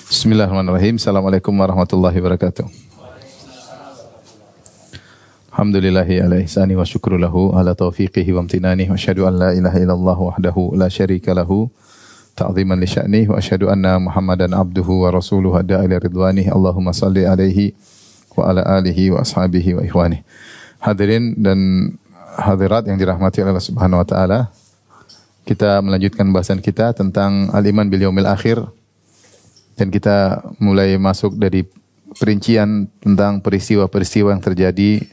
Bismillahirrahmanirrahim. Assalamualaikum warahmatullahi wabarakatuh. Alhamdulillahi ala ihsani wa syukru lahu ala taufiqihi wa amtinani wa asyhadu an la ilaha illallah wahdahu la syarika lahu ta'ziman li sya'nih wa asyhadu anna Muhammadan abduhu wa rasuluhu da'a ila ridwanih. Allahumma salli alaihi wa ala alihi wa ashabihi wa ikhwanih. Hadirin dan hadirat yang dirahmati Allah Subhanahu wa taala. Kita melanjutkan bahasan kita tentang al-iman bil yaumil akhir. Dan kita mulai masuk dari perincian tentang peristiwa-peristiwa yang terjadi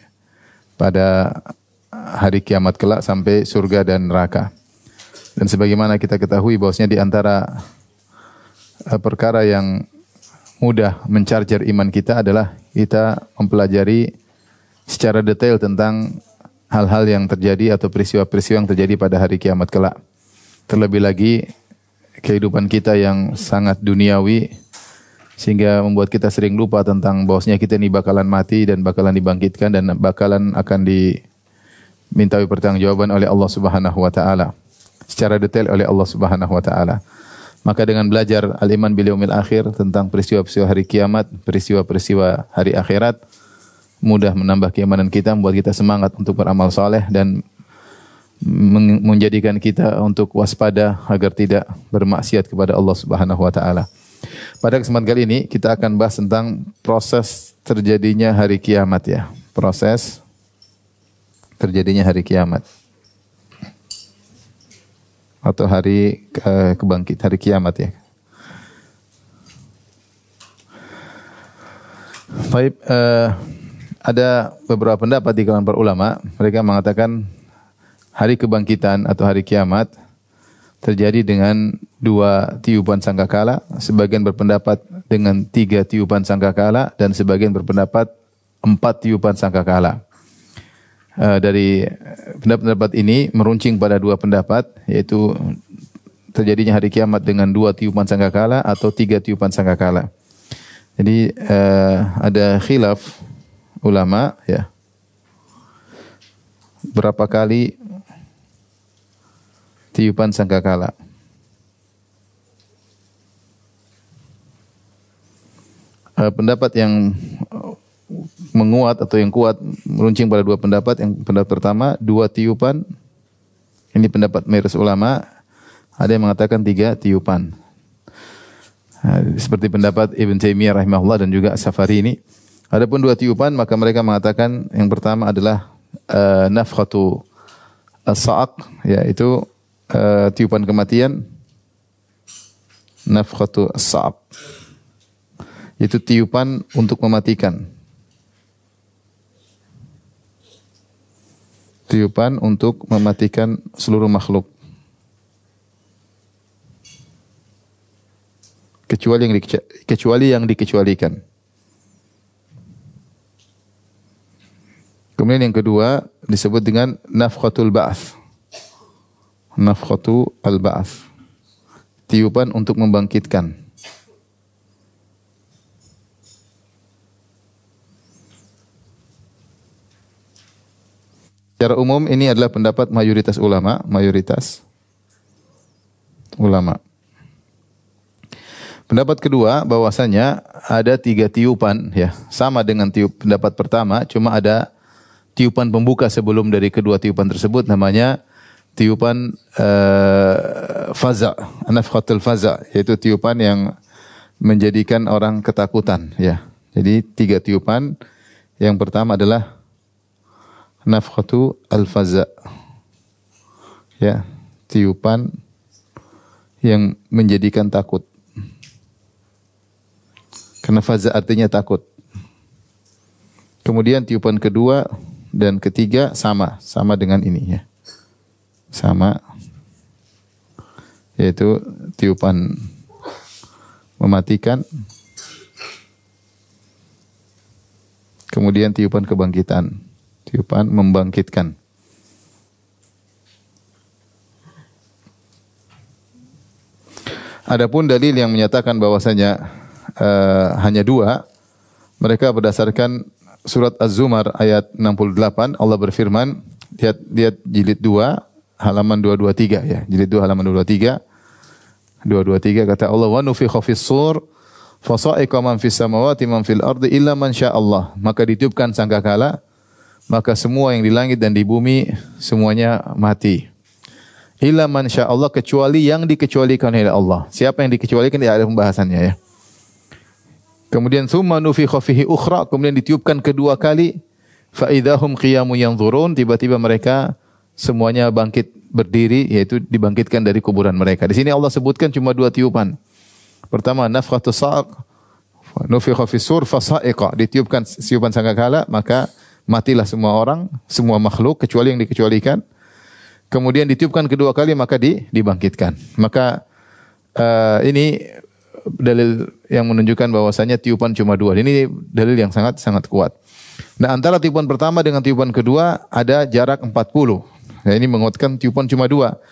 pada hari kiamat kelak sampai surga dan neraka. Dan sebagaimana kita ketahui bahwasanya di antara perkara yang mudah mencarger iman kita adalah kita mempelajari secara detail tentang hal-hal yang terjadi atau peristiwa-peristiwa yang terjadi pada hari kiamat kelak. Terlebih lagi kehidupan kita yang sangat duniawi sehingga membuat kita sering lupa tentang bahwasanya kita ini bakalan mati dan bakalan dibangkitkan dan bakalan akan dimintai pertanggungjawaban oleh Allah Subhanahu wa taala secara detail oleh Allah Subhanahu wa taala. Maka dengan belajar al-iman bil yaumil akhir tentang peristiwa-peristiwa hari kiamat, peristiwa-peristiwa hari akhirat, mudah menambah keimanan kita, membuat kita semangat untuk beramal saleh dan menjadikan kita untuk waspada agar tidak bermaksiat kepada Allah Subhanahu wa taala. Pada kesempatan kali ini kita akan bahas tentang proses terjadinya hari kiamat ya. Proses terjadinya hari kiamat. Atau hari kebangkit, hari kiamat ya. Baik, ada beberapa pendapat di kalangan para ulama, mereka mengatakan hari kebangkitan atau hari kiamat terjadi dengan 2 tiupan sangkakala, sebagian berpendapat dengan 3 tiupan sangkakala dan sebagian berpendapat 4 tiupan sangkakala. Dari pendapat ini meruncing pada 2 pendapat, yaitu terjadinya hari kiamat dengan 2 tiupan sangkakala atau 3 tiupan sangkakala. Jadi ada khilaf ulama ya. Berapa kali tiupan sangkakala? Pendapat yang menguat atau yang kuat meruncing pada 2 pendapat. Yang pendapat pertama 2 tiupan. Ini pendapat mayoritas ulama. Ada yang mengatakan 3 tiupan. Seperti pendapat Ibn Taimiyah rahimahullah dan juga Safari ini. Adapun 2 tiupan maka mereka mengatakan yang pertama adalah nafkhatu as-sa'aq, yaitu tiupan kematian, nafkhatu as-sa'aq, itu tiupan untuk mematikan. Tiupan untuk mematikan seluruh makhluk. Kecuali yang dikecualikan. Kemudian yang kedua disebut dengan nafkhatul ba'ats. Nafkhatu al-ba'ats. Tiupan untuk membangkitkan. Secara umum ini adalah pendapat mayoritas ulama, Pendapat kedua bahwasanya ada 3 tiupan ya, sama dengan pendapat pertama, cuma ada tiupan pembuka sebelum dari kedua tiupan tersebut, namanya tiupan faza', nafkhatul faza', yaitu tiupan yang menjadikan orang ketakutan ya. Jadi 3 tiupan. Yang pertama adalah nafkhatu al-faza'. Ya, tiupan yang menjadikan takut. Karena faza' artinya takut. Kemudian tiupan kedua dan ketiga sama dengan ini ya. Sama, yaitu tiupan mematikan, kemudian tiupan kebangkitan, tiupan membangkitkan. Adapun dalil yang menyatakan bahwasanya hanya 2, mereka berdasarkan surat Az-Zumar ayat 68, Allah berfirman, lihat jilid 2 halaman 223 ya. Jilid 2 halaman 223. 223 kata Allah, wa nufikha fis-sur Fasa'iqa man fis samawati man fil ardi illa man Allah. Maka ditiupkan sangkakala, maka semua yang di langit dan di bumi semuanya mati. Illa man Allah, kecuali yang dikecualikan oleh Allah. Siapa yang dikecualikan tidak ada pembahasannya ya. Kemudian summa nufikha fihi ukhra, kemudian ditiupkan kedua kali, fa idahum qiyamun yanzurun, tiba-tiba mereka semuanya bangkit berdiri, yaitu dibangkitkan dari kuburan mereka. Di sini Allah sebutkan cuma dua tiupan. Pertama, nafkhatus sa'q, nufikha fis sur fasa'iqa, ditiupkan tiupan sangkakala, maka matilah semua orang, semua makhluk kecuali yang dikecualikan. Kemudian ditiupkan kedua kali, maka dibangkitkan. Maka ini dalil yang menunjukkan bahwasanya tiupan cuma dua. Ini dalil yang sangat kuat. Nah, antara tiupan pertama dengan tiupan kedua ada jarak 40. Nah, ini menguatkan tiupan cuma dua.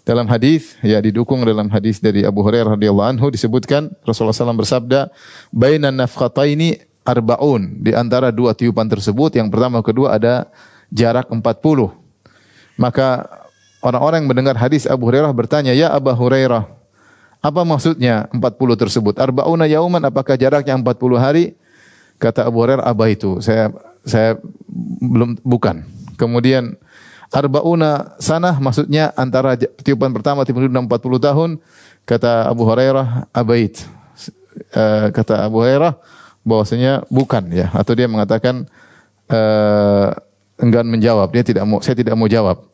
Dalam hadis, ya didukung dalam hadis dari Abu Hurairah radhiyallahu anhu disebutkan Rasulullah SAW bersabda, "Bainan nafkhataini arba'un." Di antara dua tiupan tersebut, yang pertama kedua ada jarak 40. Maka orang-orang yang mendengar hadis Abu Hurairah bertanya, "Ya Abu Hurairah, apa maksudnya 40 tersebut? Arba'una yauman, apakah jaraknya 40 hari?" Kata Abu Hurairah, "Apa itu? Saya bukan." Kemudian arba'una sanah, maksudnya antara tiupan pertama tiupan kedua 40 tahun. Kata Abu Hurairah, abait. Kata Abu Hurairah bahwasanya bukan ya, atau dia mengatakan enggan menjawab, saya tidak mau jawab.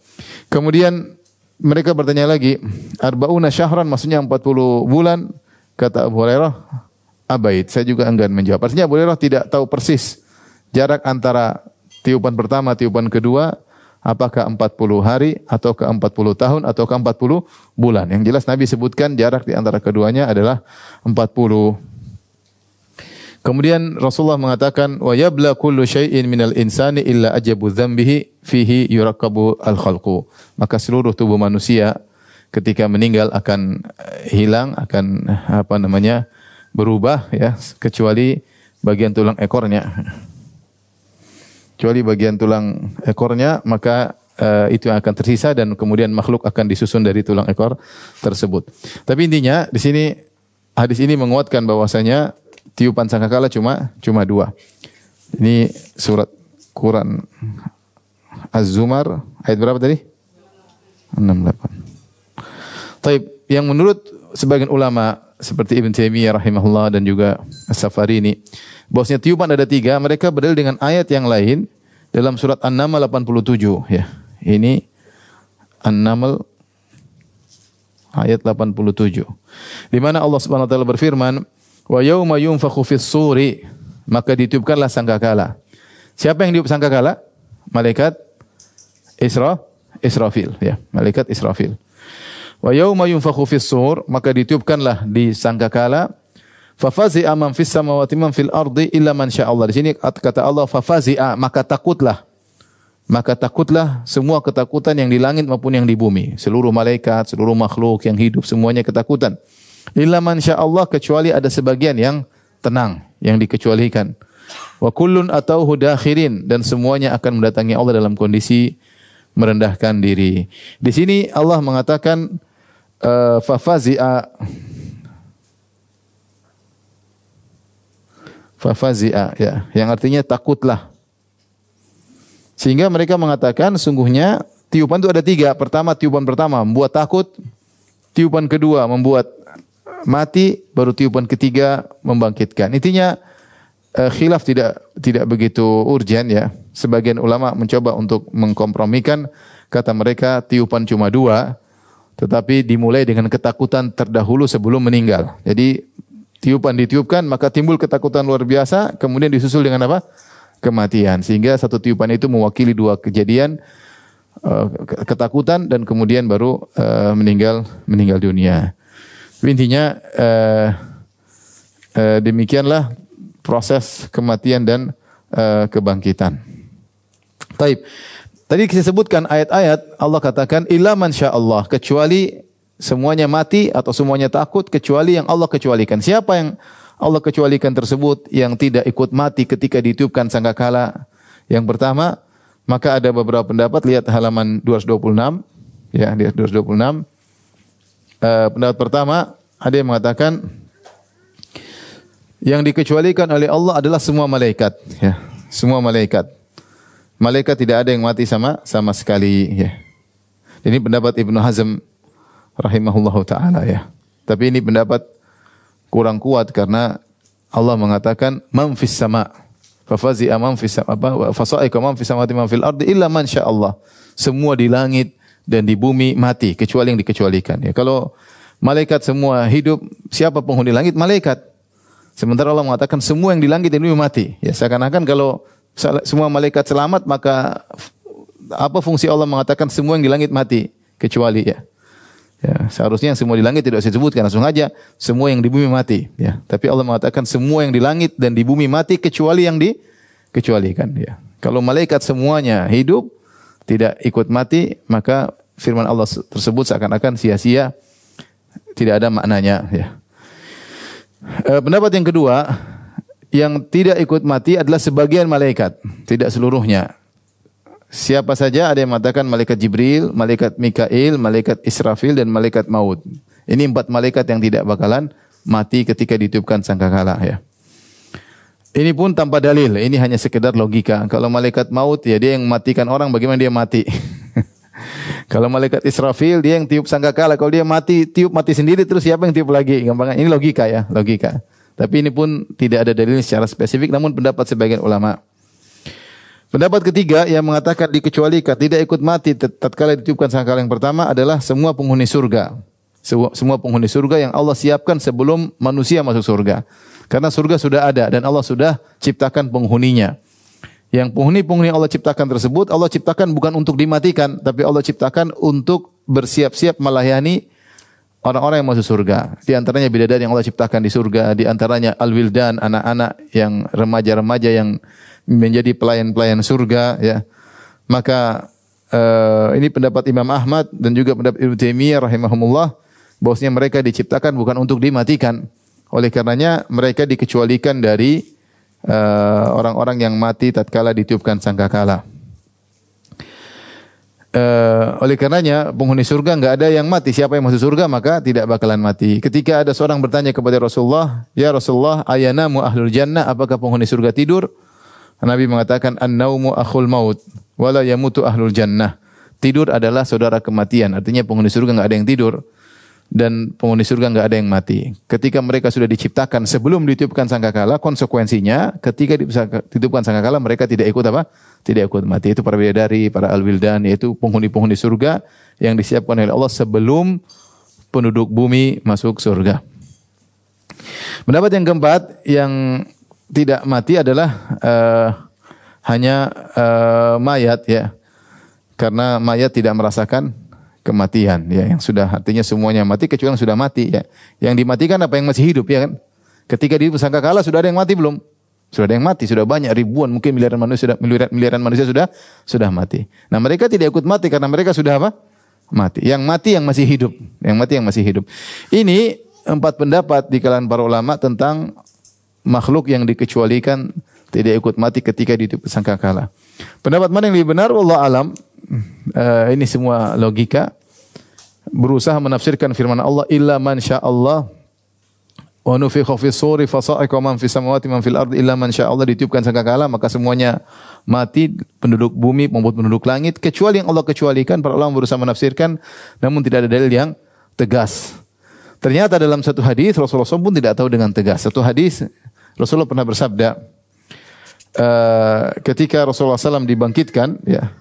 Kemudian mereka bertanya lagi, arba'una syahran, maksudnya 40 bulan. Kata Abu Hurairah, abait, saya juga enggan menjawab. Artinya Abu Hurairah tidak tahu persis jarak antara tiupan pertama tiupan kedua, apakah 40 hari atau ke 40 tahun atau ke 40 bulan. Yang jelas Nabi sebutkan jarak di antara keduanya adalah 40. Kemudian Rasulullah mengatakan, "Wa yabla kullu syai'in minal insani illa ajabu dzambihi fihi yurakkabu al-khalqu." Maka seluruh tubuh manusia ketika meninggal akan hilang, akan berubah ya, kecuali bagian tulang ekornya. Kecuali bagian tulang ekornya, maka itu yang akan tersisa dan kemudian makhluk akan disusun dari tulang ekor tersebut. Tapi intinya di sini hadis ini menguatkan bahwasanya tiupan sangkakala cuma dua. Ini surat Quran Az-Zumar ayat berapa tadi? 68. Taib, yang menurut sebagian ulama seperti Ibn Taimiyah rahimahullah dan juga As-Safarini, bahwasanya tiupan ada tiga, mereka berdalil dengan ayat yang lain dalam surat An-Naml 87 ya. Ini An-Naml ayat 87. Di mana Allah Subhanahu wa taala berfirman, "Wa yauma yunfakhu fis-suri", maka ditiupkanlah sangkakala. Siapa yang tiup sangkakala? Malaikat Israfil ya, malaikat Israfil. Wa yauma yunfakhu fis-sur, maka ditiupkanlah di sangkakala. Fafazi'a man fis samawati man fil ardi illa man Allah. Di sini kata Allah fafazi'a, maka takutlah. Maka takutlah semua ketakutan yang di langit maupun yang di bumi. Seluruh malaikat, seluruh makhluk yang hidup semuanya ketakutan. Illa man Allah, kecuali ada sebagian yang tenang, yang dikecualikan. Wa kullun atauhu dakhirin, dan semuanya akan mendatangi Allah dalam kondisi merendahkan diri. Di sini Allah mengatakan fafazi'a ya, yang artinya takutlah. Sehingga mereka mengatakan sungguhnya tiupan itu ada tiga. Pertama, tiupan pertama membuat takut, tiupan kedua membuat mati, baru tiupan ketiga membangkitkan. Intinya khilaf tidak begitu urgen ya. Sebagian ulama mencoba untuk mengkompromikan, kata mereka tiupan cuma dua, tetapi dimulai dengan ketakutan terdahulu sebelum meninggal. Jadi tiupan ditiupkan, maka timbul ketakutan luar biasa, kemudian disusul dengan apa? Kematian. Sehingga satu tiupan itu mewakili dua kejadian, ketakutan dan kemudian baru meninggal dunia. Intinya demikianlah proses kematian dan kebangkitan. Taib. Tadi kita sebutkan ayat-ayat Allah katakan illa man Allah, kecuali semuanya mati atau semuanya takut kecuali yang Allah kecualikan. Siapa yang Allah kecualikan tersebut yang tidak ikut mati ketika ditiupkan sangkakala? Yang pertama, maka ada beberapa pendapat, lihat halaman 226 ya, lihat 226. Pendapat pertama ada yang mengatakan Yang dikecualikan oleh Allah adalah semua malaikat, ya. Semua malaikat. Malaikat tidak ada yang mati sama sekali, ya. Ini pendapat Ibnu Hazm rahimahullahu taala, ya. Tapi ini pendapat kurang kuat karena Allah mengatakan man fis sama fa fazi'a man fis sama fa sa'iqa man fis samawati man fil ardi illa man syaa Allah. Semua di langit dan di bumi mati kecuali yang dikecualikan, ya. Kalau malaikat semua hidup, siapa penghuni langit? Malaikat. Sementara Allah mengatakan semua yang di langit dan bumi mati. Ya, seakan-akan kalau semua malaikat selamat, maka apa fungsi Allah mengatakan semua yang di langit mati? Kecuali, ya. Ya, seharusnya yang semua di langit tidak usah disebutkan, langsung aja semua yang di bumi mati, ya. Tapi Allah mengatakan semua yang di langit dan di bumi mati kecuali yang dikecualikan, ya. Kalau malaikat semuanya hidup tidak ikut mati, maka firman Allah tersebut seakan-akan sia-sia, tidak ada maknanya, ya. Pendapat yang kedua, yang tidak ikut mati adalah sebagian malaikat, tidak seluruhnya. Siapa saja? Ada yang mengatakan malaikat Jibril, malaikat Mikail, malaikat Israfil, dan malaikat maut. Ini 4 malaikat yang tidak bakalan mati ketika ditiupkan sangkakala, ya. Ini pun tanpa dalil, ini hanya sekedar logika. Kalau malaikat maut, ya dia yang mematikan orang, bagaimana dia mati? Kalau malaikat Israfil, dia yang tiup sangkakala. Kalau dia mati, tiup mati sendiri, terus siapa yang tiup lagi? Gampang. Ini logika, ya, logika. Tapi ini pun tidak ada dalil secara spesifik, namun pendapat sebagian ulama. Pendapat ketiga yang mengatakan dikecualikan, tidak ikut mati tatkala ditiupkan sangkakala yang pertama adalah semua penghuni surga. Semua penghuni surga yang Allah siapkan sebelum manusia masuk surga. Karena surga sudah ada dan Allah sudah ciptakan penghuninya. Yang penghuni-penghuni Allah ciptakan tersebut, Allah ciptakan bukan untuk dimatikan, tapi Allah ciptakan untuk bersiap-siap melayani orang-orang yang masuk surga. Di antaranya bidadari yang Allah ciptakan di surga, di antaranya al-wildan, anak-anak yang remaja-remaja yang menjadi pelayan-pelayan surga, ya. Maka ini pendapat Imam Ahmad dan juga pendapat Ibnu Taimiyah rahimahumullah, bahwasanya mereka diciptakan bukan untuk dimatikan. Oleh karenanya mereka dikecualikan dari orang-orang yang mati tatkala ditiupkan sangkakala. Oleh karenanya penghuni surga enggak ada yang mati. Siapa yang masuk surga maka tidak bakalan mati. Ketika ada seorang bertanya kepada Rasulullah, "Ya Rasulullah, ayanamu ahlul jannah?" Apakah penghuni surga tidur? Nabi mengatakan, "An-naumu akhul maut, wala yamutu ahlul jannah." Tidur adalah saudara kematian. Artinya penghuni surga enggak ada yang tidur dan penghuni surga enggak ada yang mati. Ketika mereka sudah diciptakan sebelum ditiupkan sangkakala, konsekuensinya ketika ditiupkan sangkakala mereka tidak ikut apa? Tidak ikut mati. Itu para bidadari, para al-wildan, yaitu penghuni-penghuni surga yang disiapkan oleh Allah sebelum penduduk bumi masuk surga. Pendapat yang keempat yang tidak mati adalah hanya mayat, ya. Karena mayat tidak merasakan kematian, ya, yang sudah, artinya semuanya mati kecuali yang sudah mati, ya. Yang dimatikan apa yang masih hidup, ya kan? Ketika di sangkakala sudah ada yang mati belum? Sudah ada yang mati, sudah banyak ribuan, mungkin miliaran manusia sudah mati. Nah, mereka tidak ikut mati karena mereka sudah apa? Mati. Yang mati yang masih hidup, yang mati yang masih hidup. Ini 4 pendapat di kalangan para ulama tentang makhluk yang dikecualikan tidak ikut mati ketika ditiup sangkakala. Pendapat mana yang lebih benar? Wallahu alam. Ini semua logika, berusaha menafsirkan firman Allah, illa man syaa Allah wa nufikha fis suri fa sa'iqa man fis samawati man fil ardi illa man syaa Allah. Ditiupkan sangkakala maka semuanya mati, penduduk bumi maupun penduduk langit, kecuali yang Allah kecualikan. Para ulama berusaha menafsirkan namun tidak ada dalil yang tegas. Ternyata dalam satu hadis Rasulullah SAW pun tidak tahu dengan tegas. Satu hadis Rasulullah pernah bersabda, ketika Rasulullah SAW dibangkitkan, ya,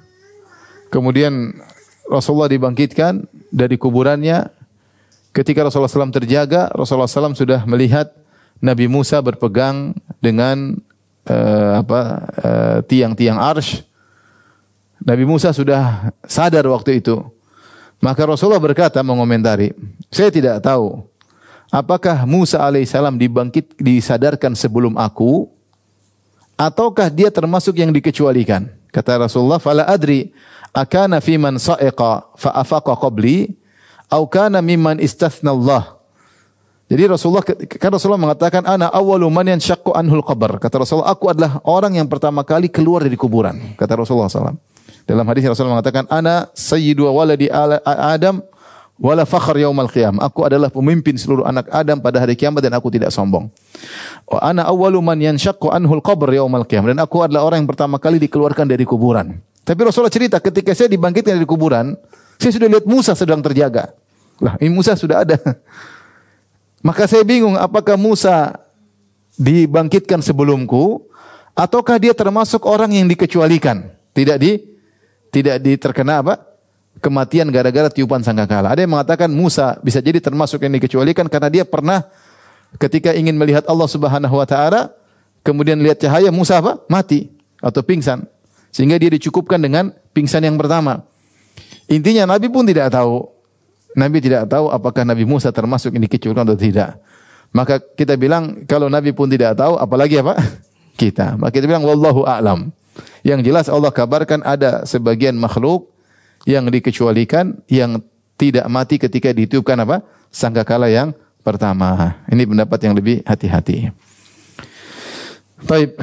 kemudian Rasulullah dibangkitkan dari kuburannya. Ketika Rasulullah SAW terjaga, Rasulullah SAW sudah melihat Nabi Musa berpegang dengan tiang-tiang arsy. Nabi Musa sudah sadar waktu itu. Maka Rasulullah berkata, mengomentari, "Saya tidak tahu apakah Musa alaihissalam disadarkan sebelum aku, ataukah dia termasuk yang dikecualikan?" Kata Rasulullah, "Fala adri akana fi man sa'iqa fa afaqa qabli au kana mimman istathna Allah." Jadi Rasulullah mengatakan, "Ana awwalu man yanshaqqu anhul qabr." Kata Rasulullah, aku adalah orang yang pertama kali keluar dari kuburan. Kata Rasulullah SAW. Dalam hadis Rasulullah mengatakan, "Ana sayyidu waladi Adam wala fakhr yaumal qiyamah. Aku adalah pemimpin seluruh anak Adam pada hari kiamat dan aku tidak sombong. Wa ana awwalu man yanshaqqu anhul qabr yaumal qiyamah. Dan aku adalah orang yang pertama kali dikeluarkan dari kuburan. Tapi Rasulullah cerita ketika saya dibangkitkan dari kuburan, saya sudah lihat Musa sedang terjaga. Lah, ini Musa sudah ada. Maka saya bingung apakah Musa dibangkitkan sebelumku ataukah dia termasuk orang yang dikecualikan, tidak terkena apa? Kematian gara-gara tiupan sangkakala. Ada yang mengatakan Musa bisa jadi termasuk yang dikecualikan karena dia pernah ketika ingin melihat Allah Subhanahu wa taala, kemudian lihat cahaya, Musa apa? Mati atau pingsan. Sehingga dia dicukupkan dengan pingsan yang pertama. Intinya Nabi pun tidak tahu. Nabi tidak tahu apakah Nabi Musa termasuk yang dikecualikan atau tidak. Maka kita bilang kalau Nabi pun tidak tahu, apalagi apa? Kita. Maka kita bilang wallahu a'lam. Yang jelas Allah kabarkan ada sebagian makhluk yang dikecualikan, yang tidak mati ketika ditiupkan apa? Sangkakala yang pertama. Ini pendapat yang lebih hati-hati. Taib.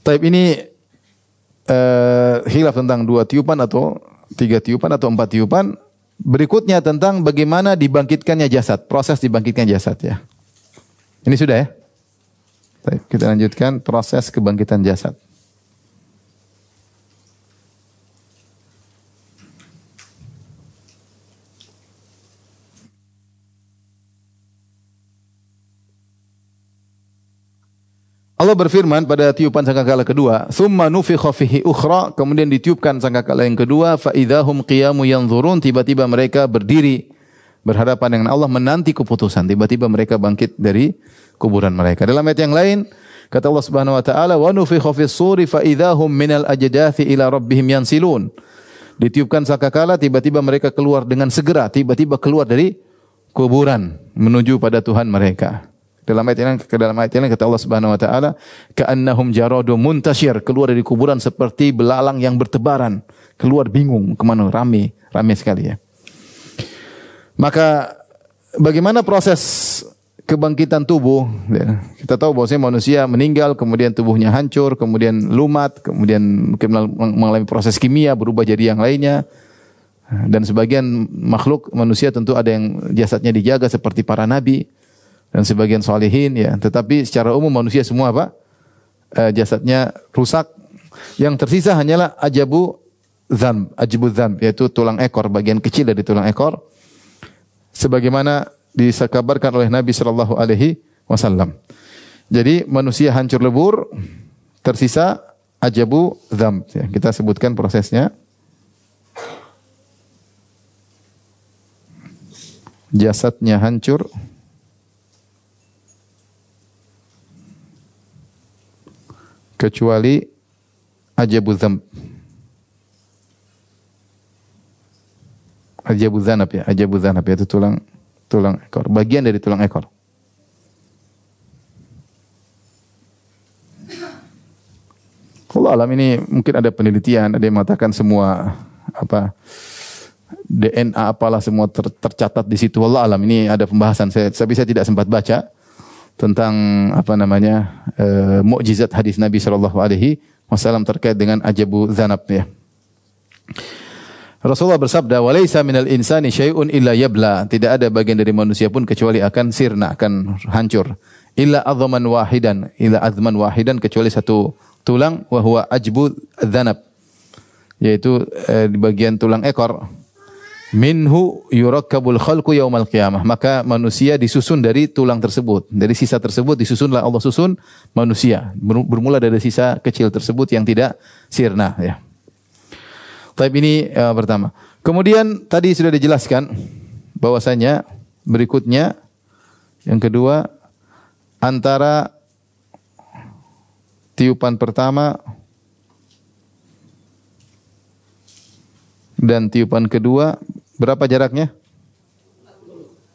Taib ini khilaf tentang 2 tiupan atau 3 tiupan atau 4 tiupan. Berikutnya tentang bagaimana dibangkitkannya jasad, proses dibangkitkan jasad ya. Ini sudah ya. Baik, kita lanjutkan proses kebangkitan jasad. Allah berfirman pada tiupan sangkakala kedua, "Tsumma nufikha fihi ukhra", kemudian ditiupkan sangkakala yang kedua, fa idzahum qiyamun yanzurun, tiba-tiba mereka berdiri berhadapan dengan Allah menanti keputusan. Tiba-tiba mereka bangkit dari kuburan mereka. Dalam ayat yang lain kata Allah Subhanahu wa taala, "Wa nufikha fis suri fa idzahum minal ajdathi ila rabbihim yansilun." Ditiupkan sangkakala, tiba-tiba mereka keluar dengan segera, tiba-tiba keluar dari kuburan menuju pada Tuhan mereka. Dalam ayat ini kata Allah Subhanahu wa taala, "Ka'annahum jaradun muntashir", keluar dari kuburan seperti belalang yang bertebaran, keluar bingung kemana, ramai sekali ya. Maka bagaimana proses kebangkitan tubuh? Kita tahu bahwasanya manusia meninggal, kemudian tubuhnya hancur, kemudian lumat, kemudian mungkin mengalami proses kimia berubah jadi yang lainnya. Dan sebagian makhluk manusia tentu ada yang jasadnya dijaga seperti para nabi dan sebagian salihin ya, tetapi secara umum manusia semua apa? Jasadnya rusak. Yang tersisa hanyalah ajabu dzam, yaitu tulang ekor, bagian kecil dari tulang ekor. Sebagaimana dikabarkan oleh Nabi sallallahu alaihi wasallam. Jadi manusia hancur lebur, tersisa ajabu dzam. Ya, kita sebutkan prosesnya. Jasadnya hancur, kecuali ajabu dzam. Ajabu dzanab ya, itu tulang ekor, bagian dari tulang ekor. Allah alam, ini mungkin ada penelitian, ada yang mengatakan semua apa DNA apalah semua tercatat di situ. Allah alam, ini ada pembahasan. Tapi saya tidak sempat baca tentang mukjizat hadis Nabi sallallahu alaihi wasallam terkait dengan ajabu dzanab ya. Rasulullah bersabda, "Walaisa minal insani syai'un illa yabla." Tidak ada bagian dari manusia pun kecuali akan sirna, akan hancur. Illa azman wahidan, kecuali satu tulang, wa huwa ajbu dzanab, yaitu di bagian tulang ekor. Minhu yurakkabul khalqu yaumal qiyamah. Maka manusia disusun dari tulang tersebut. Dari sisa tersebut disusunlah Allah susun manusia. Bermula dari sisa kecil tersebut yang tidak sirna ya. Tapi ini pertama. Kemudian tadi sudah dijelaskan bahwasanya berikutnya yang kedua antara tiupan pertama dan tiupan kedua berapa jaraknya?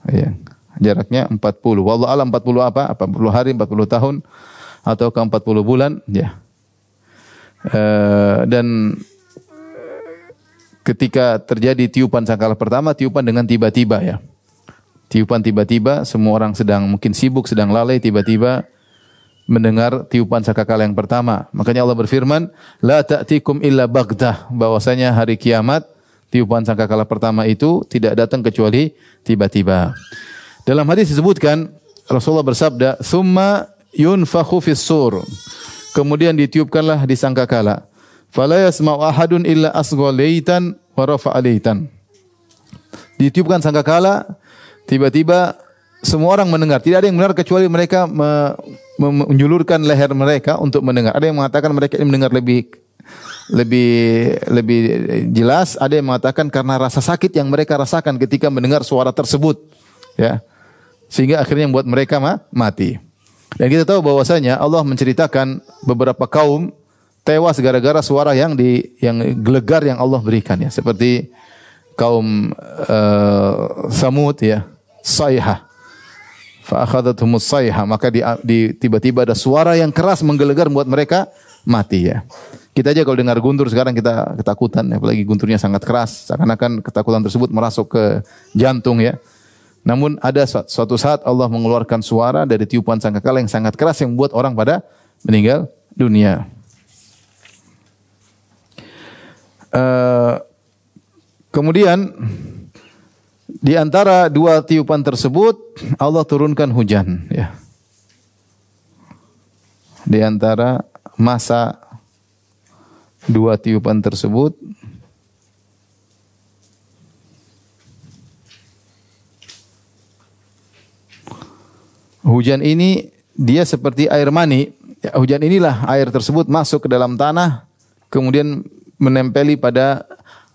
Iya, jaraknya 40. Wallahu alam 40 apa? 40 hari, 40 tahun atau ke 40 bulan ya. Dan ketika terjadi tiupan sangkakala pertama, tiupan dengan tiba-tiba ya. Tiupan tiba-tiba, semua orang sedang mungkin sibuk, sedang lalai, tiba-tiba mendengar tiupan sangkakala yang pertama. Makanya Allah berfirman, "La ta'tikum illa baghtah", bahwasanya hari kiamat Tiupan sangkakala pertama itu tidak datang kecuali tiba-tiba. Dalam hadis disebutkan Rasulullah bersabda, "Tsumma yunfakhu fis sur." Kemudian ditiupkanlah di sangkakala. Fala yasma'u ahadun illa asgha laitan wa rafa'a laitan. Ditiupkan sangkakala, tiba-tiba semua orang mendengar. Tidak ada yang mendengar kecuali mereka menjulurkan leher mereka untuk mendengar. Ada yang mengatakan mereka ini mendengar lebih jelas, ada yang mengatakan karena rasa sakit yang mereka rasakan ketika mendengar suara tersebut, ya. Sehingga akhirnya membuat mereka mati. Dan kita tahu bahwasanya Allah menceritakan beberapa kaum tewas gara-gara suara yang gelegar yang Allah berikan, ya. Seperti kaum Samud, ya, sayhah. Fa akhadhathumus sayhah, maka tiba-tiba ada suara yang keras menggelegar membuat mereka mati, ya. Kita aja kalau dengar guntur sekarang kita ketakutan, apalagi gunturnya sangat keras, seakan-akan ketakutan tersebut merasuk ke jantung, ya. Namun ada suatu saat Allah mengeluarkan suara dari tiupan sangkakala yang sangat keras yang membuat orang pada meninggal dunia. Kemudian di antara dua tiupan tersebut Allah turunkan hujan, ya. Di antara masa dua tiupan tersebut hujan ini dia seperti air mani. Ya, hujan inilah air tersebut masuk ke dalam tanah, kemudian menempeli pada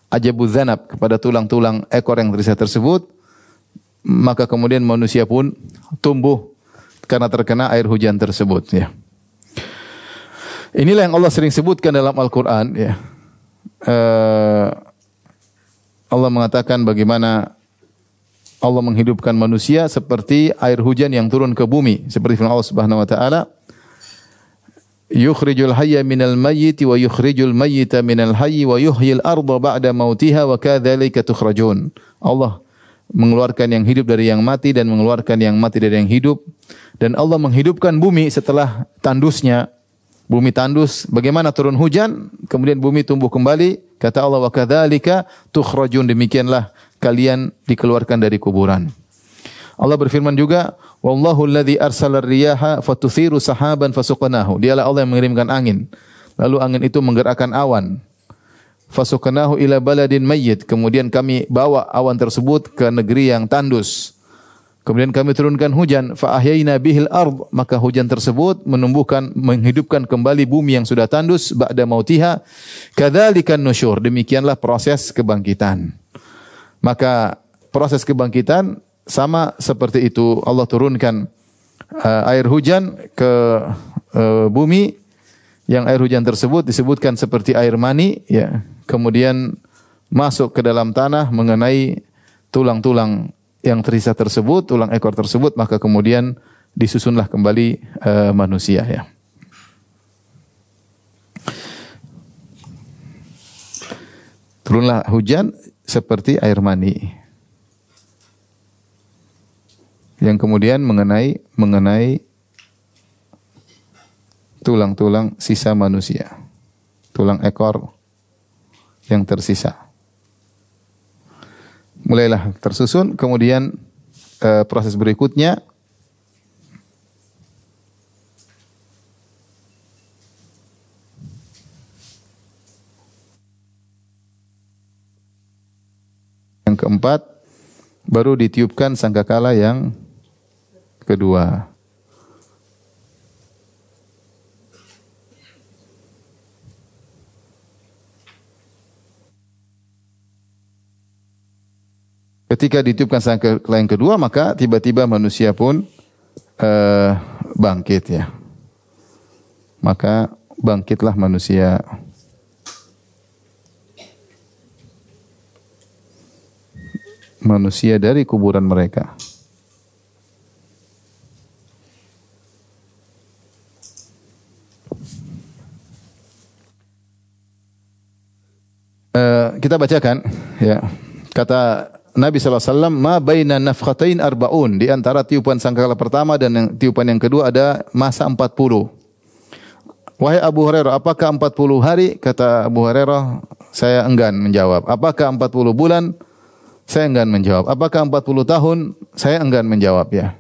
ajabuz zanab, kepada tulang-tulang ekor yang tersisa tersebut, maka kemudian manusia pun tumbuh karena terkena air hujan tersebut, ya. Inilah yang Allah sering sebutkan dalam Al-Quran, ya. Allah mengatakan bagaimana Allah menghidupkan manusia seperti air hujan yang turun ke bumi, seperti firman Allah Subhanahu wa taala, yukhrijul hayya minal mayyiti wa yukhrijul mayyita minal hayyi wa yuhyil arda ba'da mautiha wa kadzalika tukhrajun. Allah mengeluarkan yang hidup dari yang mati dan mengeluarkan yang mati dari yang hidup, dan Allah menghidupkan bumi setelah tandusnya. Bumi tandus, bagaimana turun hujan, kemudian bumi tumbuh kembali. Kata Allah, wa kadzalika tukhrajun, demikianlah kalian dikeluarkan dari kuburan. Allah berfirman juga, wallahu alladzi arsala ar-riyaha fatuthiru sahaban fasuqnahu. Dialah Allah yang mengirimkan angin, lalu angin itu menggerakkan awan. Fasuqnahu ila baladin mayyit, kemudian kami bawa awan tersebut ke negeri yang tandus. Kemudian kami turunkan hujan, fa ahyayna bihil ard, maka hujan tersebut menghidupkan kembali bumi yang sudah tandus ba'da mautiha. Kadzalikan nusyur, demikianlah proses kebangkitan. Maka proses kebangkitan sama seperti itu. Allah turunkan air hujan ke bumi, yang air hujan tersebut disebutkan seperti air mani, ya. Kemudian masuk ke dalam tanah mengenai tulang-tulang yang tersisa tersebut, tulang ekor tersebut, maka kemudian disusunlah kembali manusia, ya. Turunlah hujan seperti air mani yang kemudian mengenai tulang-tulang sisa manusia, tulang ekor yang tersisa. Mulailah tersusun, kemudian proses berikutnya yang keempat, baru ditiupkan sangkakala yang kedua. Ketika ditiupkan sangkakala yang kedua, maka tiba-tiba manusia pun bangkit, ya. Maka bangkitlah manusia. Manusia dari kuburan mereka. Kita bacakan, ya. Kata Nabi SAW, ma baina nafkhatain arba'un, di antara tiupan sangkakala pertama dan tiupan yang kedua ada masa 40. Wahai Abu Hurairah, apakah 40 hari? Kata Abu Hurairah, Saya enggan menjawab. Apakah 40 bulan? Saya enggan menjawab. Apakah 40 tahun? Saya enggan menjawab ya.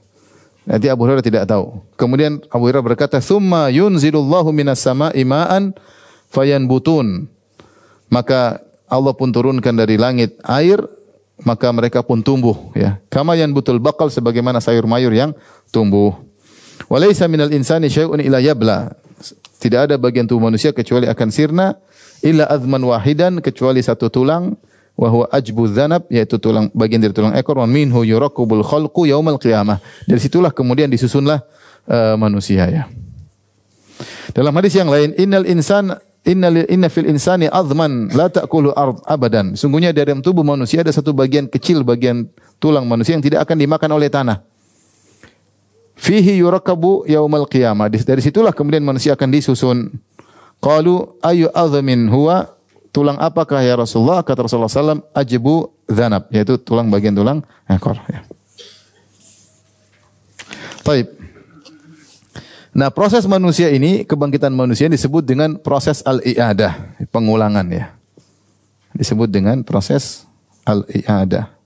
Nanti Abu Hurairah tidak tahu. Kemudian Abu Hurairah berkata, "Tsumma yunzilullahu minas sama'i ma'an fayanbutun." Maka Allah pun turunkan dari langit air, maka mereka pun tumbuh ya. Kama yanbutul baqal, sebagaimana sayur mayur yang tumbuh. Wa laisa minal insani syai'un illa yabla. Tidak ada bagian tubuh manusia kecuali akan sirna, illa azman wahidan, kecuali satu tulang, wa huwa ajbu dzanab, yaitu tulang, bagian dari tulang ekor, wa minhu yurakubul khalqu yaumal qiyamah. Dari situlah kemudian disusunlah manusia ya. Dalam hadis yang lain, inna fil insani azman la ta'kulu ard abadan. Sungguhnya dari dalam tubuh manusia ada satu bagian kecil, bagian tulang manusia yang tidak akan dimakan oleh tanah. Fihi yurakabu yaumal qiyamah. Dari situlah kemudian manusia akan disusun. Qalu ayu azmin huwa? Tulang apakah ya Rasulullah? Kata Rasulullah SAW, ajbu dzanab, yaitu tulang, bagian tulang ekor ya. Taib. Nah, proses manusia ini, kebangkitan manusia disebut dengan proses al-i'adah, pengulangan ya. Disebut dengan proses al-i'adah.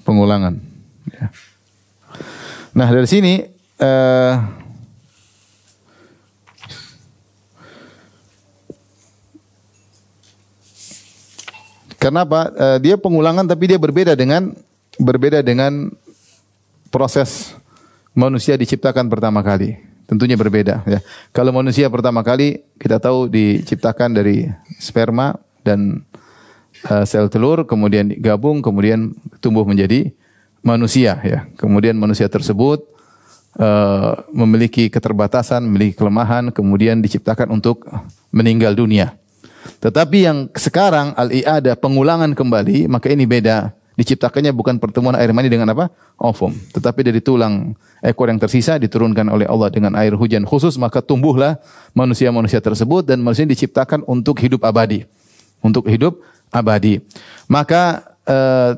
Pengulangan ya. Nah, dari sini kenapa dia pengulangan, tapi dia berbeda dengan proses manusia diciptakan pertama kali. Tentunya berbeda ya. Kalau manusia pertama kali kita tahu diciptakan dari sperma dan sel telur, kemudian gabung, kemudian tumbuh menjadi manusia ya. Kemudian manusia tersebut memiliki keterbatasan, memiliki kelemahan, kemudian diciptakan untuk meninggal dunia. Tetapi yang sekarang al-i'adah, pengulangan kembali, maka ini beda. Diciptakannya bukan pertemuan air mani dengan apa? Ovum. Tetapi dari tulang ekor yang tersisa diturunkan oleh Allah dengan air hujan khusus, maka tumbuhlah manusia-manusia tersebut, dan manusia diciptakan untuk hidup abadi. Untuk hidup abadi. Maka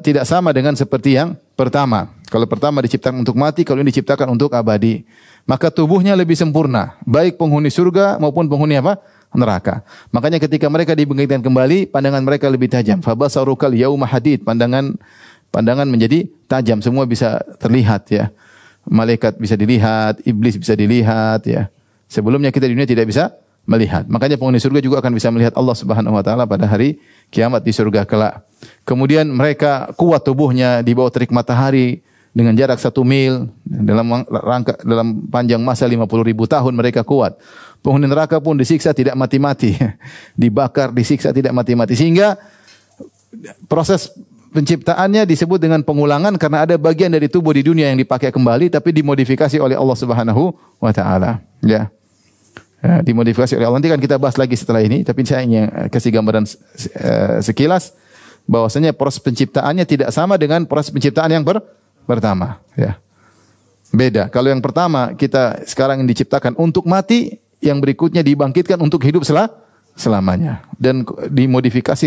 tidak sama dengan seperti yang pertama. Kalau pertama diciptakan untuk mati, kalau ini diciptakan untuk abadi. Maka tubuhnya lebih sempurna. Baik penghuni surga maupun penghuni apa? Neraka. Makanya ketika mereka dibangkitkan kembali, pandangan mereka lebih tajam. Fabasarukal yauma hadid. Pandangan menjadi tajam, semua bisa terlihat ya. Malaikat bisa dilihat, iblis bisa dilihat ya. Sebelumnya kita di dunia tidak bisa melihat. Makanya penghuni surga juga akan bisa melihat Allah Subhanahu wa taala pada hari kiamat di surga kelak. Kemudian mereka kuat tubuhnya di bawah terik matahari dengan jarak 1 mil, dalam panjang masa 50.000 tahun mereka kuat. Penghuni neraka pun disiksa tidak mati-mati, dibakar, disiksa tidak mati-mati, sehingga proses penciptaannya disebut dengan pengulangan karena ada bagian dari tubuh di dunia yang dipakai kembali tapi dimodifikasi oleh Allah Subhanahu wa taala, ya. Dimodifikasi oleh Allah. Nanti kan kita bahas lagi setelah ini, tapi saya ingin kasih gambaran sekilas bahwasanya proses penciptaannya tidak sama dengan proses penciptaan yang pertama, ya. Beda. Kalau yang pertama kita sekarang yang diciptakan untuk mati, yang berikutnya dibangkitkan untuk hidup selamanya, dan dimodifikasi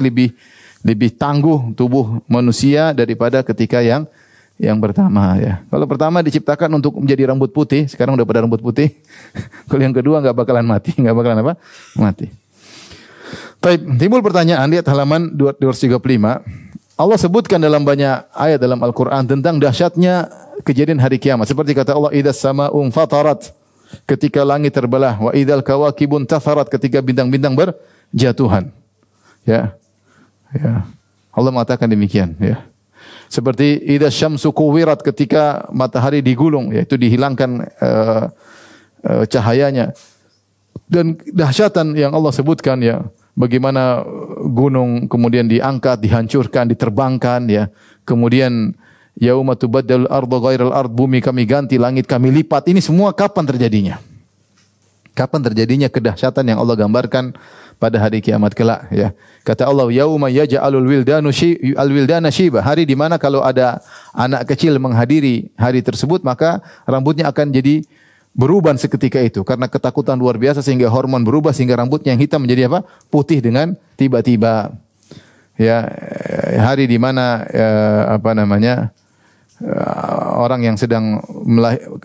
lebih tangguh tubuh manusia daripada ketika yang pertama ya. Kalau pertama diciptakan untuk menjadi rambut putih, sekarang udah pada rambut putih. Kalau yang kedua enggak bakalan mati, enggak bakalan apa? Mati. Baik, timbul pertanyaan, lihat halaman 235. Allah sebutkan dalam banyak ayat dalam Al-Qur'an tentang dahsyatnya kejadian hari kiamat. Seperti kata Allah, "Idzas sama'u fatarat." Ketika langit terbelah, wa idzal kawakibun tatharat, ketika bintang-bintang berjatuhan. Ya. Ya. Allah mengatakan demikian, ya. Seperti idzas syamsu kuwirat, ketika matahari digulung, yaitu dihilangkan cahayanya. Dan dahsyatan yang Allah sebutkan, ya, bagaimana gunung kemudian diangkat, dihancurkan, diterbangkan, ya. Kemudian yauma tubaddalul ardu ghairal ard, bumi kami ganti, langit kami lipat. Ini semua kapan terjadinya? Kapan terjadinya kedahsyatan yang Allah gambarkan pada hari kiamat kelak, ya. Kata Allah, yauma yaj'alul wildana shiba, hari di mana kalau ada anak kecil menghadiri hari tersebut, maka rambutnya akan jadi beruban seketika itu karena ketakutan luar biasa, sehingga hormon berubah sehingga rambutnya yang hitam menjadi apa? Putih dengan tiba-tiba. Ya, hari di mana orang yang sedang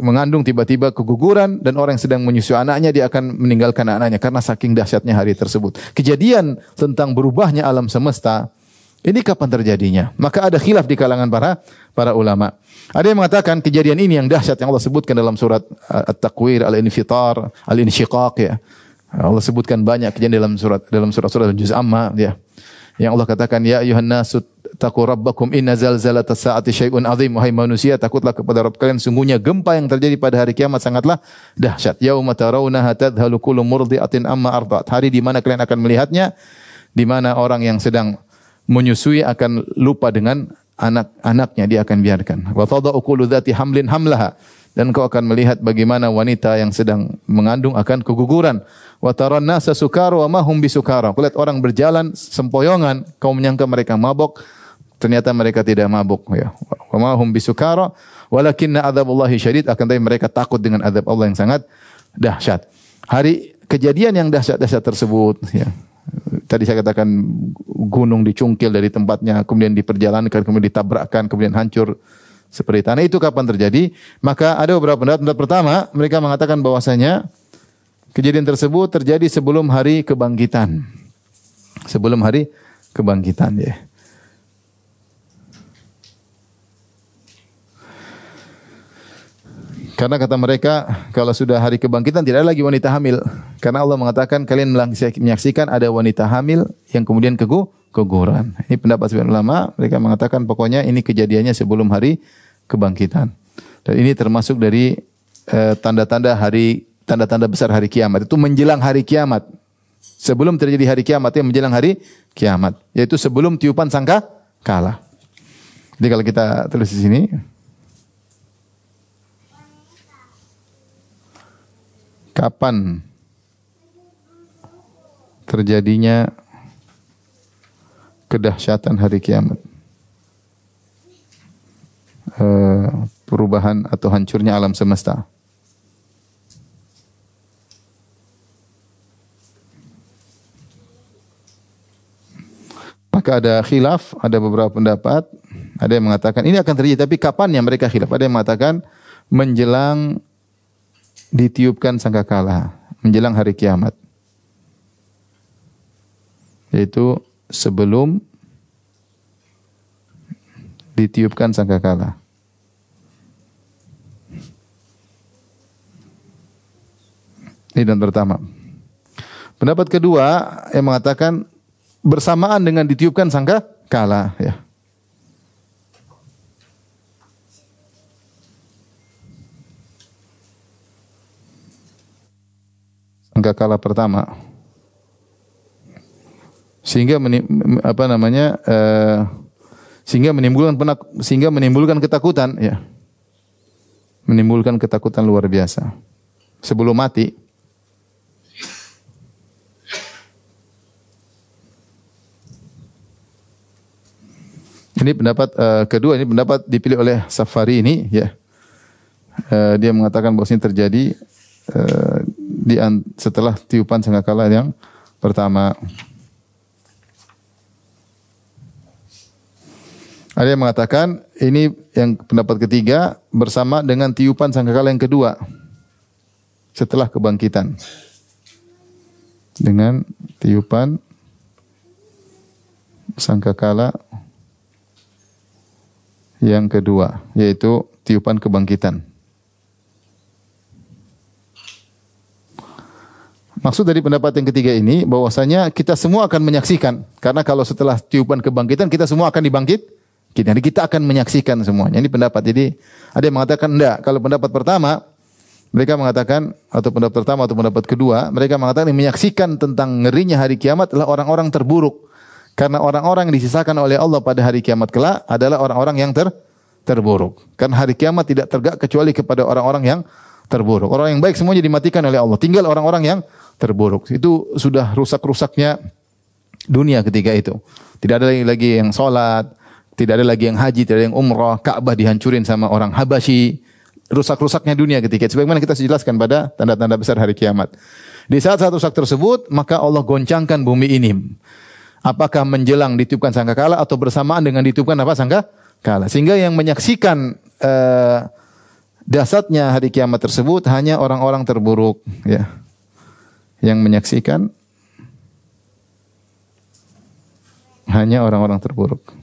mengandung tiba-tiba keguguran, dan orang yang sedang menyusui anaknya dia akan meninggalkan anaknya karena saking dahsyatnya hari tersebut. Kejadian tentang berubahnya alam semesta ini kapan terjadinya? Maka ada khilaf di kalangan para ulama. Ada yang mengatakan kejadian ini yang dahsyat yang Allah sebutkan dalam surat At-Takwir, Al-Infitar, Al-Insyiqaq ya. Allah sebutkan banyak kejadian dalam surat-surat Juz Amma ya. Yang Allah katakan ya ayuhan nasu taqu rabbakum inna zalzalatas saati syai'un azim. Wahai manusia, takutlah kepada Rabb kalian, sungguhnya gempa yang terjadi pada hari kiamat sangatlah dahsyat. Yauma tarawunaha tadhalu kullu murdi'atin amma arda'at. Hari di mana kalian akan melihatnya, di mana orang yang sedang menyusui akan lupa dengan anak-anaknya, dia akan biarkan. Wa tada'u kullu dzati hamlin hamlaha. Dan kau akan melihat bagaimana wanita yang sedang mengandung akan keguguran. Wa taran nasa sukara wa ma hum bisukara. Kau lihat orang berjalan sempoyongan, kau menyangka mereka mabuk, ternyata mereka tidak mabuk ya. Wa ma hum bisukara walakinna adzabullahi syadid, akan tapi mereka takut dengan azab Allah yang sangat dahsyat. Hari kejadian yang dahsyat-dahsyat tersebut ya. Tadi saya katakan gunung dicungkil dari tempatnya, kemudian diperjalankan, kemudian ditabrakkan, kemudian hancur seperti tanah. Itu kapan terjadi? Maka ada beberapa pendapat. Pendapat pertama, mereka mengatakan bahwasanya kejadian tersebut terjadi sebelum hari kebangkitan. Sebelum hari kebangkitan ya. Karena kata mereka, kalau sudah hari kebangkitan tidak ada lagi wanita hamil. Karena Allah mengatakan kalian menyaksikan ada wanita hamil yang kemudian keguguran. Ini pendapat sebagian ulama, mereka mengatakan pokoknya ini kejadiannya sebelum hari kebangkitan. Dan ini termasuk dari tanda-tanda besar hari kiamat. Itu menjelang hari kiamat. Sebelum terjadi hari kiamat, itu menjelang hari kiamat. Yaitu sebelum tiupan sangka kalah. Jadi kalau kita tulis di sini, kapan terjadinya kedahsyatan hari kiamat, perubahan atau hancurnya alam semesta. Maka ada khilaf, ada beberapa pendapat. Ada yang mengatakan ini akan terjadi, tapi kapannya mereka khilaf. Ada yang mengatakan menjelang ditiupkan sangkakala, menjelang hari kiamat. Yaitu sebelum ditiupkan sangkakala. Ini dan pertama. Pendapat kedua yang mengatakan bersamaan dengan ditiupkan sangkakala ya. Sangkakala pertama. Sehingga menimbulkan ketakutan ya. Menimbulkan ketakutan luar biasa. Sebelum mati. Ini pendapat kedua, ini pendapat dipilih oleh Safari ini ya. Dia mengatakan bahwa ini terjadi setelah tiupan sangkakala yang pertama. Ada yang mengatakan ini yang pendapat ketiga bersama dengan tiupan sangkakala yang kedua setelah kebangkitan. Dengan tiupan sangkakala yang kedua, yaitu tiupan kebangkitan. Maksud dari pendapat yang ketiga ini bahwasanya kita semua akan menyaksikan, karena kalau setelah tiupan kebangkitan kita semua akan jadi kita akan menyaksikan semuanya. Ini pendapat. Jadi ada yang mengatakan enggak. Kalau pendapat pertama mereka mengatakan, atau pendapat pertama atau pendapat kedua, mereka mengatakan yang menyaksikan tentang ngerinya hari kiamat adalah orang-orang terburuk. Karena orang-orang yang disisakan oleh Allah pada hari kiamat kelak adalah orang-orang yang terburuk. Karena hari kiamat tidak tegak kecuali kepada orang-orang yang terburuk. Orang yang baik semuanya dimatikan oleh Allah. Tinggal orang-orang yang terburuk. Itu sudah rusak-rusaknya dunia ketika itu. Tidak ada lagi yang sholat, tidak ada lagi yang haji, tidak ada yang umrah. Ka'bah dihancurin sama orang Habasyi. Rusak-rusaknya dunia ketika itu. Sebagaimana kita jelaskan pada tanda-tanda besar hari kiamat. Di saat-saat rusak tersebut, maka Allah goncangkan bumi ini. Apakah menjelang ditiupkan sangkakala atau bersamaan dengan ditiupkan apa sangkakala? Sehingga yang menyaksikan dahsyatnya hari kiamat tersebut hanya orang-orang terburuk, ya, yang menyaksikan hanya orang-orang terburuk.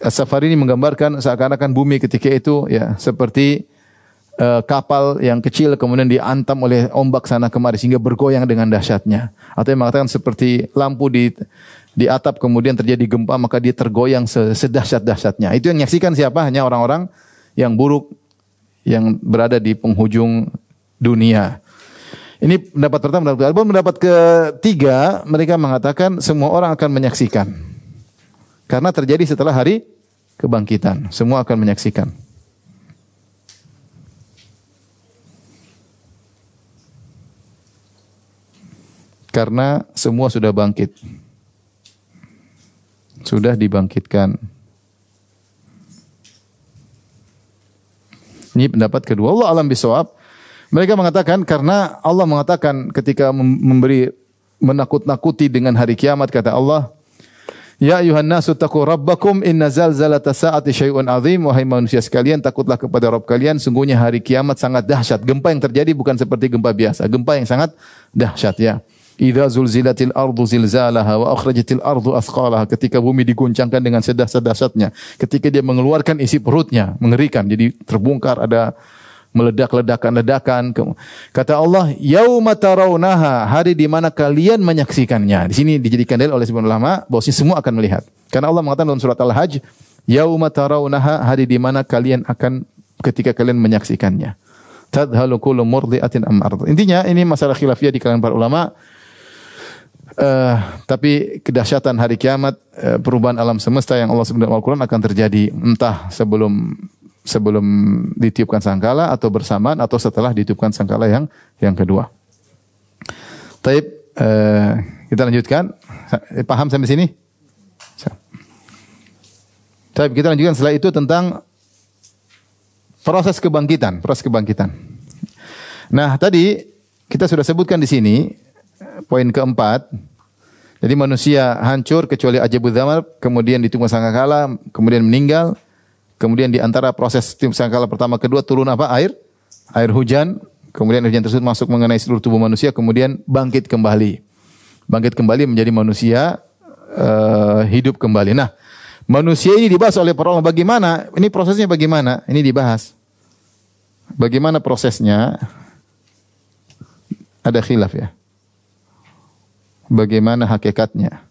As-Safari ini menggambarkan seakan-akan bumi ketika itu ya seperti kapal yang kecil kemudian diantam oleh ombak sana kemari sehingga bergoyang dengan dahsyatnya. Atau yang mengatakan seperti lampu di atap kemudian terjadi gempa maka dia tergoyang sedahsyat-dahsyatnya. Itu yang menyaksikan siapa? Hanya orang-orang yang buruk yang berada di penghujung dunia. Ini pendapat pertama. Pendapat ketiga, mereka mengatakan semua orang akan menyaksikan. Karena terjadi setelah hari kebangkitan. Semua akan menyaksikan. Karena semua sudah bangkit. Sudah dibangkitkan. Ini pendapat kedua. Allah alam bisawab. Mereka mengatakan karena Allah mengatakan ketika menakut-nakuti dengan hari kiamat kata Allah, ya ayuhan nasu taqu rabbakum inna zalzalata sa'ati syai'un azim. Wahai manusia sekalian, takutlah kepada Rabb kalian, sungguhnya hari kiamat sangat dahsyat. Gempa yang terjadi bukan seperti gempa biasa, gempa yang sangat dahsyat ya. Idza zulzilatil ardu zilzalaha wa akhrajatil ardu athqalaha. Ketika bumi diguncangkan dengan sedahsyat-dahsyatnya, ketika dia mengeluarkan isi perutnya, mengerikan. Jadi terbongkar ada meledak-ledakan. Kata Allah, yauma tarawnaha, hari di mana kalian menyaksikannya. Di sini dijadikan dalil oleh sebagian ulama bahwasanya semua akan melihat. Karena Allah mengatakan dalam surat Al-Hajj, yauma tarawnaha, hari di mana kalian akan ketika kalian menyaksikannya. Tadhalu kullu murdi'atin am ardh. Intinya ini masalah khilafiyah di kalangan para ulama. Tapi kedahsyatan hari kiamat, perubahan alam semesta yang Allah sebutkan dalam Al-Quran akan terjadi entah sebelum ditiupkan sangkala atau bersamaan atau setelah ditiupkan sangkala yang kedua. Taib, kita lanjutkan. Paham sampai sini? Taib, kita lanjutkan setelah itu tentang proses kebangkitan. Nah, tadi kita sudah sebutkan di sini poin keempat. Jadi manusia hancur kecuali ajabudz dzamar, kemudian ditiupkan sangkala, kemudian meninggal. Kemudian di antara proses tiup sangkala pertama kedua turun apa? Air hujan. Kemudian hujan tersebut masuk mengenai seluruh tubuh manusia, kemudian bangkit kembali. Bangkit kembali menjadi manusia hidup kembali. Nah, manusia ini dibahas oleh para ulama. Bagaimana? Ini prosesnya bagaimana? Ini dibahas. Bagaimana prosesnya? Ada khilaf ya. Bagaimana hakikatnya?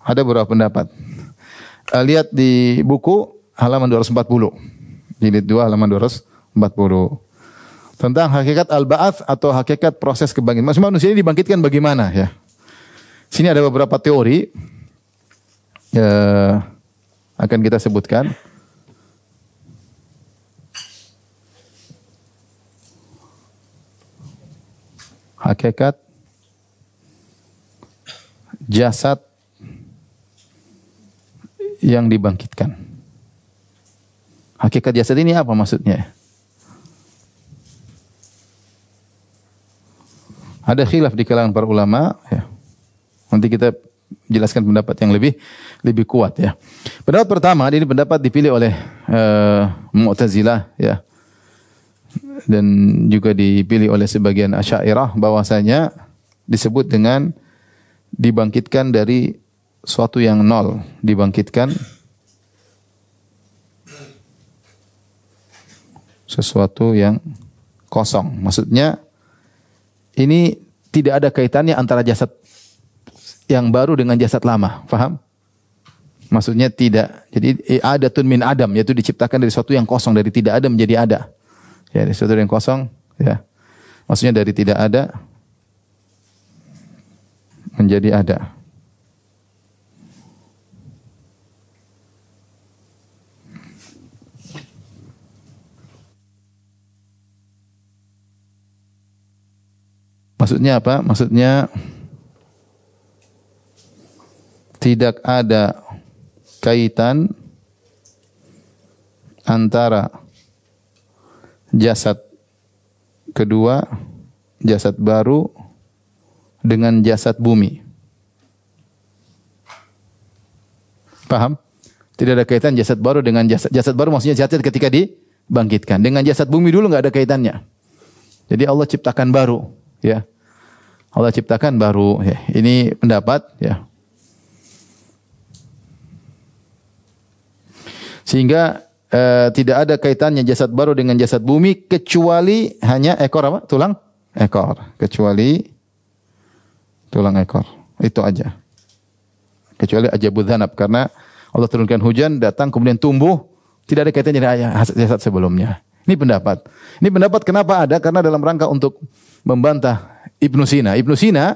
Ada beberapa pendapat. Lihat di buku halaman 240. Jilid 2 halaman 240. Tentang hakikat al-ba'ats atau hakikat proses kebangkitan. Manusia ini dibangkitkan bagaimana ya? Sini ada beberapa teori akan kita sebutkan. Hakikat jasad yang dibangkitkan. Hakikat jasad ini apa maksudnya? Ada khilaf di kalangan para ulama. Ya. Nanti kita jelaskan pendapat yang lebih kuat ya. Pendapat pertama, ini pendapat dipilih oleh Mu'tazilah ya. Dan juga dipilih oleh sebagian Asy'ariyah bahwasanya disebut dengan dibangkitkan dari suatu yang nol, dibangkitkan sesuatu yang kosong. Maksudnya ini tidak ada kaitannya antara jasad yang baru dengan jasad lama. Paham? Maksudnya tidak. Jadi adatun min adam, yaitu diciptakan dari sesuatu yang kosong, dari tidak ada menjadi ada. Ya, dari sesuatu yang kosong, ya. Maksudnya dari tidak ada menjadi ada. Maksudnya apa? Maksudnya tidak ada kaitan antara jasad kedua, jasad baru dengan jasad bumi. Paham? Tidak ada kaitan jasad baru dengan jasad baru, maksudnya jasad ketika dibangkitkan. Dengan jasad bumi dulu nggak ada kaitannya. Jadi Allah ciptakan baru, ya. Allah ciptakan baru. Ya. Ini pendapat, ya. Sehingga tidak ada kaitannya jasad baru dengan jasad bumi kecuali hanya ekor apa? Tulang ekor. Kecuali tulang ekor. Itu aja. Kecuali ajabudz dzanab, karena Allah turunkan hujan, datang kemudian tumbuh, tidak ada kaitannya dengan jasad sebelumnya. Ini pendapat. Ini pendapat kenapa ada? Karena dalam rangka untuk membantah Ibnu Sina. Ibnu Sina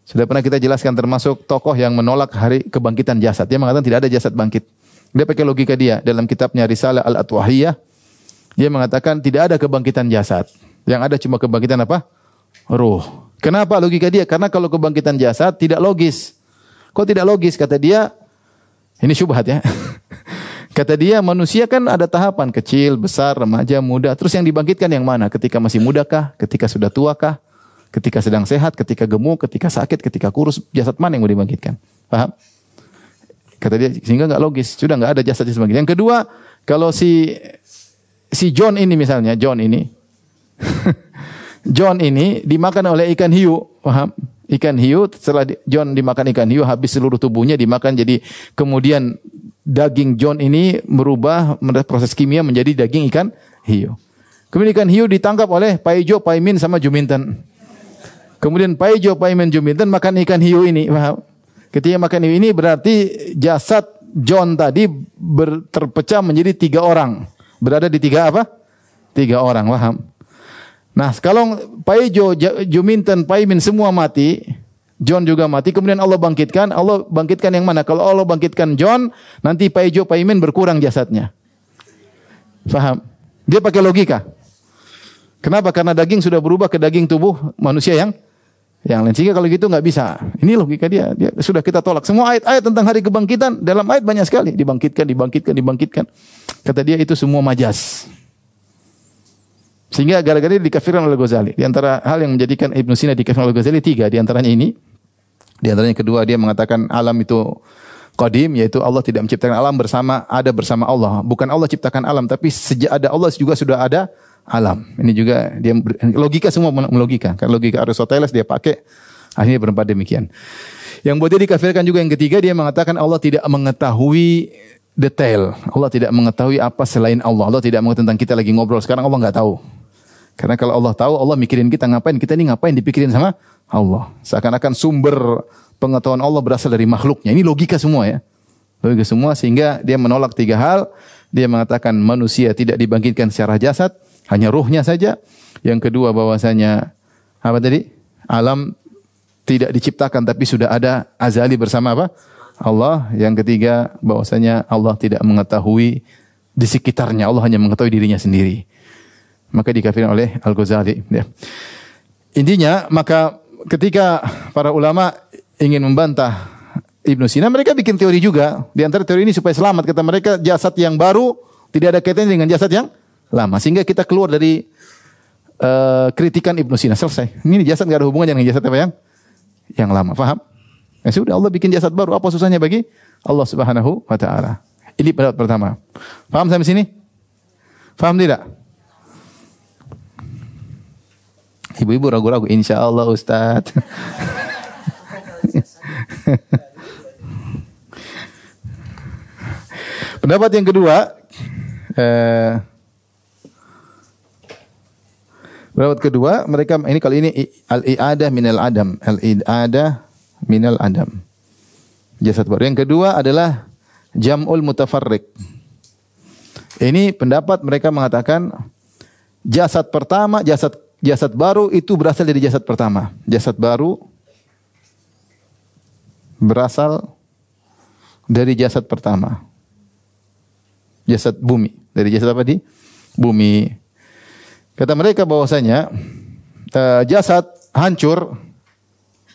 sudah pernah kita jelaskan termasuk tokoh yang menolak hari kebangkitan jasad. Dia mengatakan tidak ada jasad bangkit. Dia pakai logika dia dalam kitabnya Risalah Al-Atwahiyah. Dia mengatakan tidak ada kebangkitan jasad. Yang ada cuma kebangkitan apa? Ruh. Kenapa logika dia? Karena kalau kebangkitan jasad tidak logis. Kok tidak logis? Kata dia, ini syubhat ya. Kata dia manusia kan ada tahapan kecil, besar, remaja, muda. Terus yang dibangkitkan yang mana? Ketika masih mudakah? Ketika sudah tuakah? Ketika sedang sehat? Ketika gemuk? Ketika sakit? Ketika kurus? Jasad mana yang mau dibangkitkan? Paham? Kata dia sehingga nggak logis. Sudah nggak ada jasad bangkit. Yang kedua, kalau si John ini misalnya, John ini John ini dimakan oleh ikan hiu. Paham? Ikan hiu, setelah John dimakan ikan hiu, habis seluruh tubuhnya dimakan, jadi kemudian daging John ini berubah proses kimia menjadi daging ikan hiu. Kemudian ikan hiu ditangkap oleh Paijo, Paimin sama Juminten. Kemudian Paijo, Paimin, Juminten makan ikan hiu ini. Paham? Ketika makan hiu ini berarti jasad John tadi terpecah menjadi 3 orang. Berada di 3 apa? 3 orang. Paham? Nah, kalau Paijo, Juminten, Paimin semua mati, John juga mati, kemudian Allah bangkitkan yang mana? Kalau Allah bangkitkan John, nanti Paijo, Paimin berkurang jasadnya. Faham? Dia pakai logika. Kenapa? Karena daging sudah berubah ke daging tubuh manusia yang lain. Sehingga kalau gitu nggak bisa. Ini logika dia. Sudah kita tolak. Semua ayat-ayat tentang hari kebangkitan, dalam ayat banyak sekali. Dibangkitkan. Kata dia itu semua majas. Sehingga gara-gara dia dikafirkan oleh Ghazali. Di antara hal yang menjadikan Ibnu Sina dikafirkan oleh Ghazali 3. Di antaranya ini. Di antaranya kedua, dia mengatakan alam itu qadim, yaitu Allah tidak menciptakan alam bersama Allah. Bukan Allah ciptakan alam, tapi sejak ada Allah juga sudah ada alam. Ini juga dia logika semua melogika. Kan logika Aristoteles dia pakai, akhirnya berempat demikian. Yang buat dia dikafirkan juga yang ketiga, dia mengatakan Allah tidak mengetahui detail. Allah tidak mengetahui apa selain Allah. Allah tidak mengetahui tentang kita lagi ngobrol sekarang, Allah enggak tahu. Karena kalau Allah tahu, Allah mikirin kita ngapain, kita ini ngapain dipikirin sama Allah. Seakan-akan sumber pengetahuan Allah berasal dari makhluknya. Ini logika semua ya. Logika semua, sehingga dia menolak 3 hal. Dia mengatakan manusia tidak dibangkitkan secara jasad, hanya ruhnya saja. Yang kedua bahwasanya apa tadi? Alam tidak diciptakan tapi sudah ada azali bersama apa? Allah. Yang ketiga bahwasanya Allah tidak mengetahui di sekitarnya, Allah hanya mengetahui dirinya sendiri. Maka dikafirkan oleh Al-Ghazali. Ya. Intinya, maka ketika para ulama ingin membantah Ibnu Sina, mereka bikin teori juga. Di antara teori ini supaya selamat, kata mereka jasad yang baru tidak ada kaitannya dengan jasad yang lama. Sehingga kita keluar dari kritikan Ibnu Sina. Selesai. Ini jasad tidak ada hubungan dengan jasad apa yang lama. Faham? Ya sudah, Allah bikin jasad baru. Apa susahnya bagi Allah Subhanahu wa Ta'ala? Ini pendapat pertama. Faham sampai sini? Faham tidak? Ibu-ibu ragu-ragu, insya Allah Ustaz. Pendapat yang kedua, mereka ini kali ini al-i'adah minal adam, al-i'adah minal adam. Jasad baru. Yang kedua adalah jam'ul mutafarriq. Ini pendapat mereka mengatakan jasad pertama, jasad baru itu berasal dari jasad pertama. Jasad baru berasal dari jasad pertama. Jasad bumi. Dari jasad apa di? Bumi. Kata mereka bahwasanya jasad hancur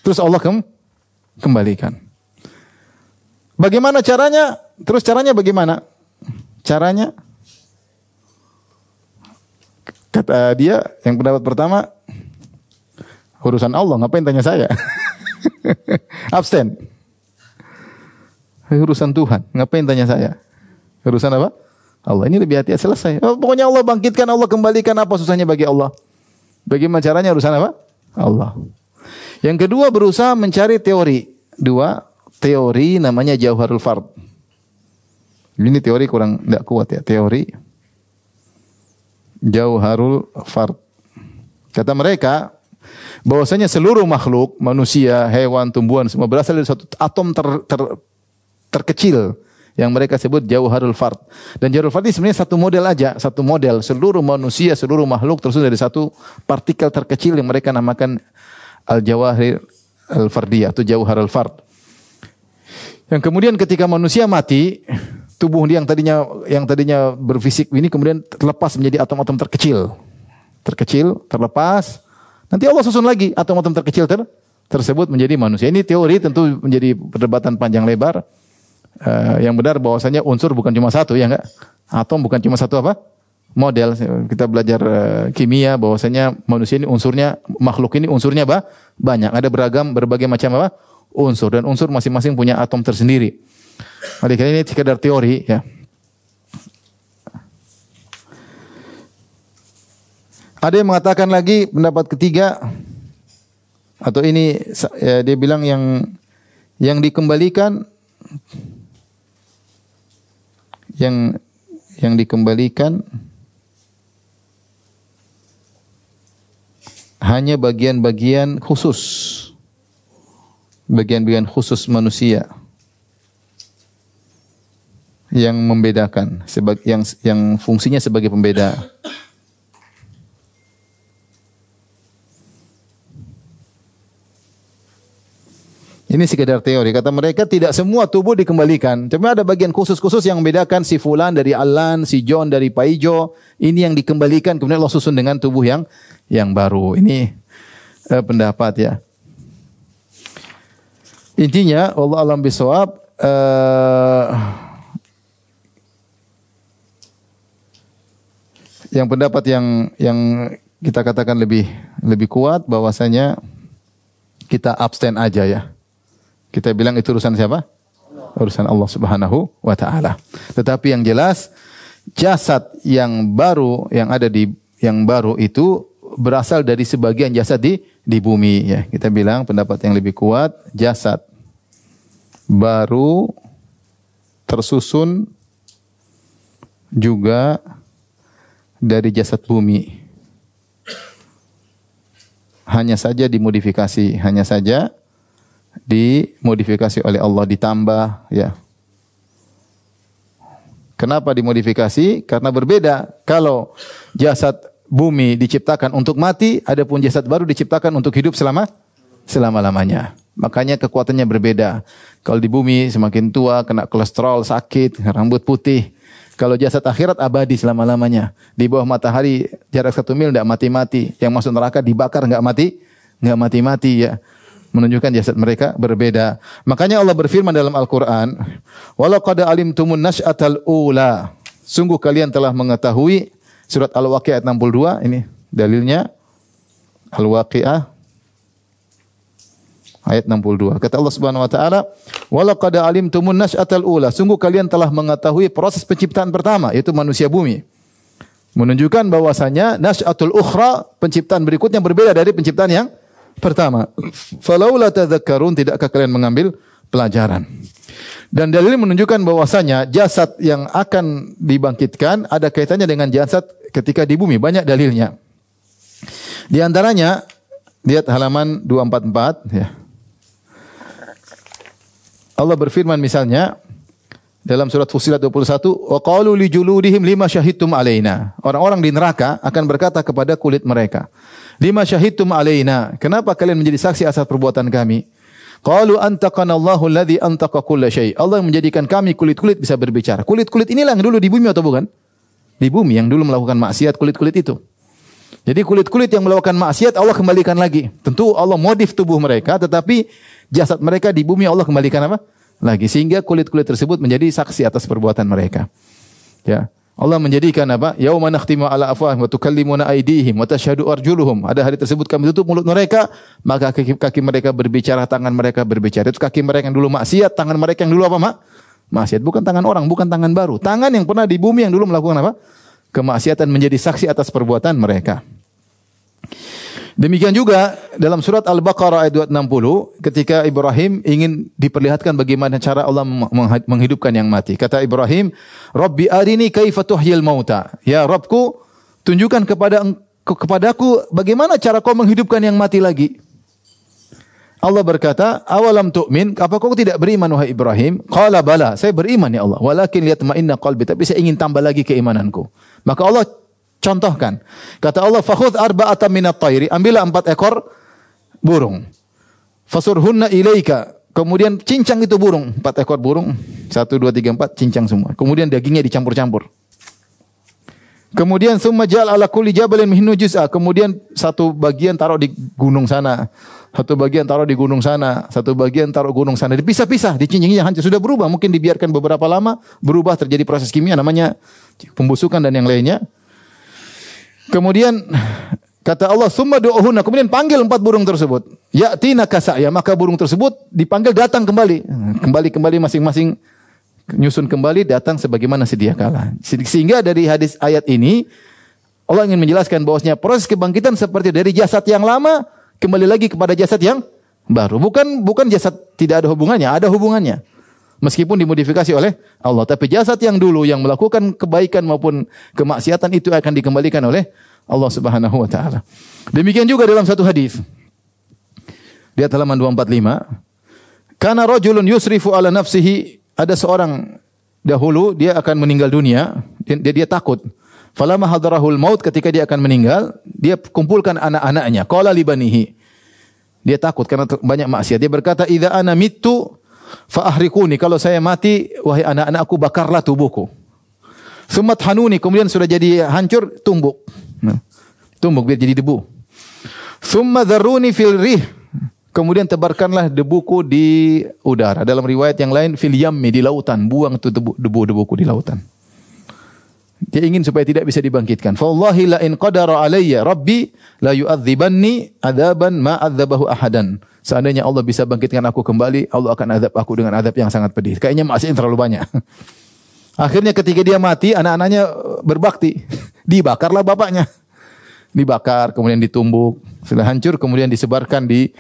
terus Allah kembalikan. Bagaimana caranya? Terus caranya bagaimana? Caranya kata dia yang pendapat pertama, urusan Allah, ngapain tanya saya? Abstain. Urusan Tuhan. Ngapain tanya saya? Urusan apa? Allah. Ini lebih hati-hati, selesai. Oh, pokoknya Allah bangkitkan, Allah kembalikan, apa susahnya bagi Allah? Bagaimana caranya, urusan apa? Allah. Yang kedua, berusaha mencari teori. Dua, teori namanya Jauharul Fard. Ini teori kurang tidak kuat ya, teori Jauharul Fard. Kata mereka bahwasanya seluruh makhluk, manusia, hewan, tumbuhan semua berasal dari satu atom terkecil yang mereka sebut Jauharul Fard. Dan Jauharul Fard ini sebenarnya satu model aja, satu model. Seluruh manusia, seluruh makhluk tersusun dari satu partikel terkecil yang mereka namakan Al-Jawahir Al-Fardiyah atau Jauharul Fard. Yang kemudian ketika manusia mati, tubuh dia yang tadinya berfisik ini kemudian terlepas menjadi atom-atom terkecil. Terlepas. Nanti Allah susun lagi atom-atom terkecil tersebut menjadi manusia. Ini teori, tentu menjadi perdebatan panjang lebar. Yang benar bahwasanya unsur bukan cuma satu, ya enggak? Atom bukan cuma satu apa? Model. Kita belajar kimia bahwasanya manusia ini unsurnya, makhluk ini unsurnya banyak. Ada berbagai macam apa? Unsur, dan unsur masing-masing punya atom tersendiri. Oleh karena ini sekedar teori, ya. Ada yang mengatakan lagi pendapat ketiga, atau ini ya, dia bilang yang dikembalikan, yang dikembalikan hanya bagian-bagian khusus, bagian-bagian khusus manusia yang membedakan, yang fungsinya sebagai pembeda. Ini sekedar teori. Kata mereka tidak semua tubuh dikembalikan. Cuma ada bagian khusus-khusus yang membedakan si fulan dari Alan, si John dari Paijo. Ini yang dikembalikan, kemudian Allah susun dengan tubuh yang baru. Ini pendapat ya. Intinya Allah alam bisawab, yang pendapat yang kita katakan lebih kuat bahwasanya kita abstain aja ya. Kita bilang itu urusan siapa? Urusan Allah Subhanahu wa taala. Tetapi yang jelas jasad yang baru yang baru itu berasal dari sebagian jasad di bumi ya. Kita bilang pendapat yang lebih kuat, jasad baru tersusun juga dari jasad bumi. Hanya saja dimodifikasi, oleh Allah, ditambah ya. Kenapa dimodifikasi? Karena berbeda. Kalau jasad bumi diciptakan untuk mati, adapun jasad baru diciptakan untuk hidup selama-lamanya. Makanya kekuatannya berbeda. Kalau di bumi semakin tua kena kolesterol, sakit, rambut putih. Kalau jasad akhirat abadi selama-lamanya. Di bawah matahari jarak 1 mil tidak mati-mati. Yang masuk neraka dibakar enggak mati-mati ya. Menunjukkan jasad mereka berbeda. Makanya Allah berfirman dalam Al-Quran, "Walau qad alimtumun nash'atal ula." Sungguh kalian telah mengetahui, surat Al-Waqi'ah ayat 62, ini dalilnya. Al-Waqi'ah ayat 62. Kata Allah Subhanahu wa taala, "Walau qad alimtumun nash'atal ula." Sungguh kalian telah mengetahui proses penciptaan pertama, yaitu manusia bumi. Menunjukkan bahwasanya nash'atul ukhra, penciptaan berikutnya berbeda dari penciptaan yang pertama. Falaula tadhakkarun, tidakkah kalian mengambil pelajaran? Dan dalil menunjukkan bahwasanya jasad yang akan dibangkitkan ada kaitannya dengan jasad ketika di bumi. Banyak dalilnya. Di antaranya lihat halaman 244 ya. Allah berfirman misalnya dalam surat Fussilat 21, "Wa qalu li juludihim lima syahidtum alaina." Orang-orang di neraka akan berkata kepada kulit mereka, "Lima syahidtum alaina?" Kenapa kalian menjadi saksi atas perbuatan kami? Qalu antaqana Allahu alladhi antaqa kulla syai'. Allah yang menjadikan kami kulit-kulit bisa berbicara. Kulit-kulit inilah yang dulu di bumi atau bukan? Di bumi yang dulu melakukan maksiat, kulit-kulit itu. Jadi kulit-kulit yang melakukan maksiat Allah kembalikan lagi. Tentu Allah modif tubuh mereka, tetapi jasad mereka di bumi Allah kembalikan apa? Lagi, sehingga kulit-kulit tersebut menjadi saksi atas perbuatan mereka. Ya. Allah menjadikan apa? Yauma nakhtimu ala afwahihim wa tukallimuna aydihim wa tashhadu arjuluhum. Ada hari tersebut kami tutup mulut mereka, maka kaki mereka berbicara, tangan mereka berbicara. Itu kaki mereka yang dulu maksiat, tangan mereka yang dulu apa, Mak? Maksiat. Bukan tangan orang, bukan tangan baru. Tangan yang pernah di bumi yang dulu melakukan apa? Kemaksiatan menjadi saksi atas perbuatan mereka. Demikian juga dalam surat Al-Baqarah ayat 260 ketika Ibrahim ingin diperlihatkan bagaimana cara Allah menghidupkan yang mati. Kata Ibrahim, "Rabbi arini kaifa tuhyil mauta." Ya Rabbku, tunjukkan kepadaku bagaimana cara kau menghidupkan yang mati lagi. Allah berkata, "Awalam tu'min?" Apa kau tidak beriman wahai Ibrahim? Qala bala, saya beriman ya Allah. Walakin liyatma'inna qalbi, tapi saya ingin tambah lagi keimananku. Maka Allah contohkan. Kata Allah, "Fakhudh arba'atan minat tayri." Ambillah 4 ekor burung. Fasurhunna ilaika. Kemudian cincang itu burung, 4 ekor burung. 1 2 3 4 cincang semua. Kemudian dagingnya dicampur-campur. Kemudian summa ja'al ala kulli jabalin minhu juz'a. Kemudian satu bagian taruh di gunung sana, satu bagian taruh di gunung sana, satu bagian taruh gunung sana. Dipisah-pisah, dicincangnya hancur. Sudah berubah, mungkin dibiarkan beberapa lama, berubah terjadi proses kimia namanya pembusukan dan yang lainnya. Kemudian kata Allah, "Tsumma du'uhunna." Kemudian panggil 4 burung tersebut. Ya'tina kasa'ya, maka burung tersebut dipanggil datang kembali. Kembali masing-masing nyusun kembali datang sebagaimana sedia kala. Sehingga dari hadis ayat ini Allah ingin menjelaskan bahwasanya proses kebangkitan seperti dari jasad yang lama kembali lagi kepada jasad yang baru. Bukan jasad tidak ada hubungannya, ada hubungannya. Meskipun dimodifikasi oleh Allah, tapi jasad yang dulu yang melakukan kebaikan maupun kemaksiatan itu akan dikembalikan oleh Allah Subhanahu wa taala. Demikian juga dalam satu hadis. Di halaman 245, "Kana rajulun yusrifu ala nafsihi." Ada seorang dahulu dia akan meninggal dunia, dia takut. Falamma hadarahul maut, ketika dia akan meninggal, dia kumpulkan anak-anaknya. Qala li banihi. Dia takut karena banyak maksiat. Dia berkata, "Idza ana mittu fa ahrikuni." Kalau saya mati, wahai anak-anakku, bakarlah tubuhku. Sumat hanuni, kemudian sudah jadi hancur, tumbuk. Tumbuk biar jadi debu. Summa dharuni fil rih. Kemudian tebarkanlah debuku di udara. Dalam riwayat yang lain, fil yammi, di lautan. Buang itu debu-debuku di lautan. Dia ingin supaya tidak bisa dibangkitkan. Fawallahi la in qadara alayya rabbi la yu'adzibanni adzaban ma adzabahu ahadan. Seandainya Allah bisa bangkitkan aku kembali, Allah akan azab aku dengan azab yang sangat pedih. Kayaknya maksiat terlalu banyak. Akhirnya ketika dia mati, anak-anaknya berbakti. Dibakarlah bapaknya. Dibakar, kemudian ditumbuk. Sudah hancur, kemudian disebarkan di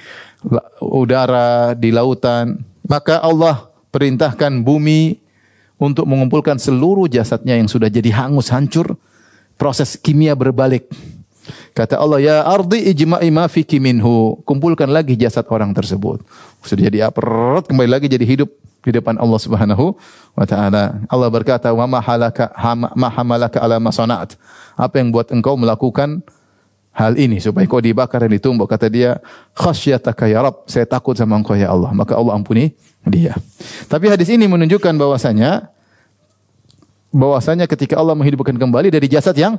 udara, di lautan. Maka Allah perintahkan bumi untuk mengumpulkan seluruh jasadnya yang sudah jadi hangus, hancur. Proses kimia berbalik. Kata Allah, "Ya ardi ijma'i ma fiki minhu." Kumpulkan lagi jasad orang tersebut. Sudah jadi apa? Kembali lagi jadi hidup di depan Allah Subhanahu wa taala. Allah berkata, "Wa ma hamalaka ala ma sana'at." Apa yang buat engkau melakukan hal ini supaya kau dibakar dan ditumbuk? Kata dia, "Khasyataka ya Rabb." Saya takut sama engkau ya Allah. Maka Allah ampuni dia. Tapi hadis ini menunjukkan bahwasanya ketika Allah menghidupkan kembali dari jasad yang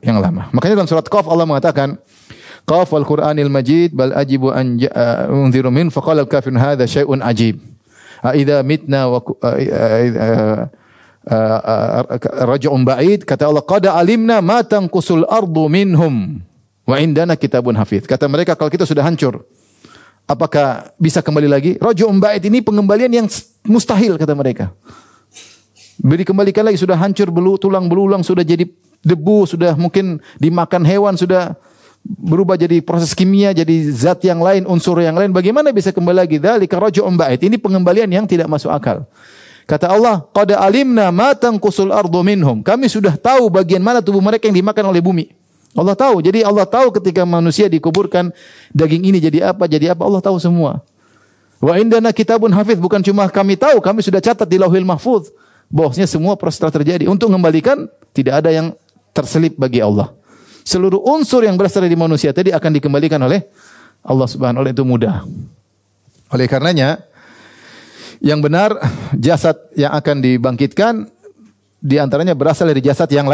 lama. Makanya dalam surat Qaf Allah mengatakan, "Qaf wal Qur'anil Majid bal ajibu an unziru min faqala al kafirun hadza syai'un ajib. A idza mitna wa raj'un ba'id." Kata Allah, "Qad alimna ma tanqusul ardu minhum wa indana kitabun hafiz." Kata mereka, kalau kita sudah hancur, apakah bisa kembali lagi? Raj'un ba'id ini pengembalian yang mustahil, kata mereka. Dikembalikan lagi, sudah hancur tulang belulang, sudah jadi debu, sudah mungkin dimakan hewan, sudah berubah jadi proses kimia, jadi zat yang lain, unsur yang lain. Bagaimana bisa kembali lagi? Dzalika raj'un ba'id. Ini pengembalian yang tidak masuk akal. Kata Allah, "Qad alimna ma tanqusul ardu minhum." Kami sudah tahu bagian mana tubuh mereka yang dimakan oleh bumi. Allah tahu. Jadi Allah tahu ketika manusia dikuburkan, daging ini jadi apa, Allah tahu semua. Wa indana kitabun hafiz, bukan cuma kami tahu, kami sudah catat di Lauhil Mahfuz bahwasanya semua proses telah terjadi. Untuk mengembalikan tidak ada yang terselip bagi Allah. Seluruh unsur yang berasal dari manusia tadi akan dikembalikan oleh Allah Subhanahu wa taala, itu mudah. Oleh karenanya yang benar, jasad yang akan dibangkitkan di antaranya berasal dari jasad yang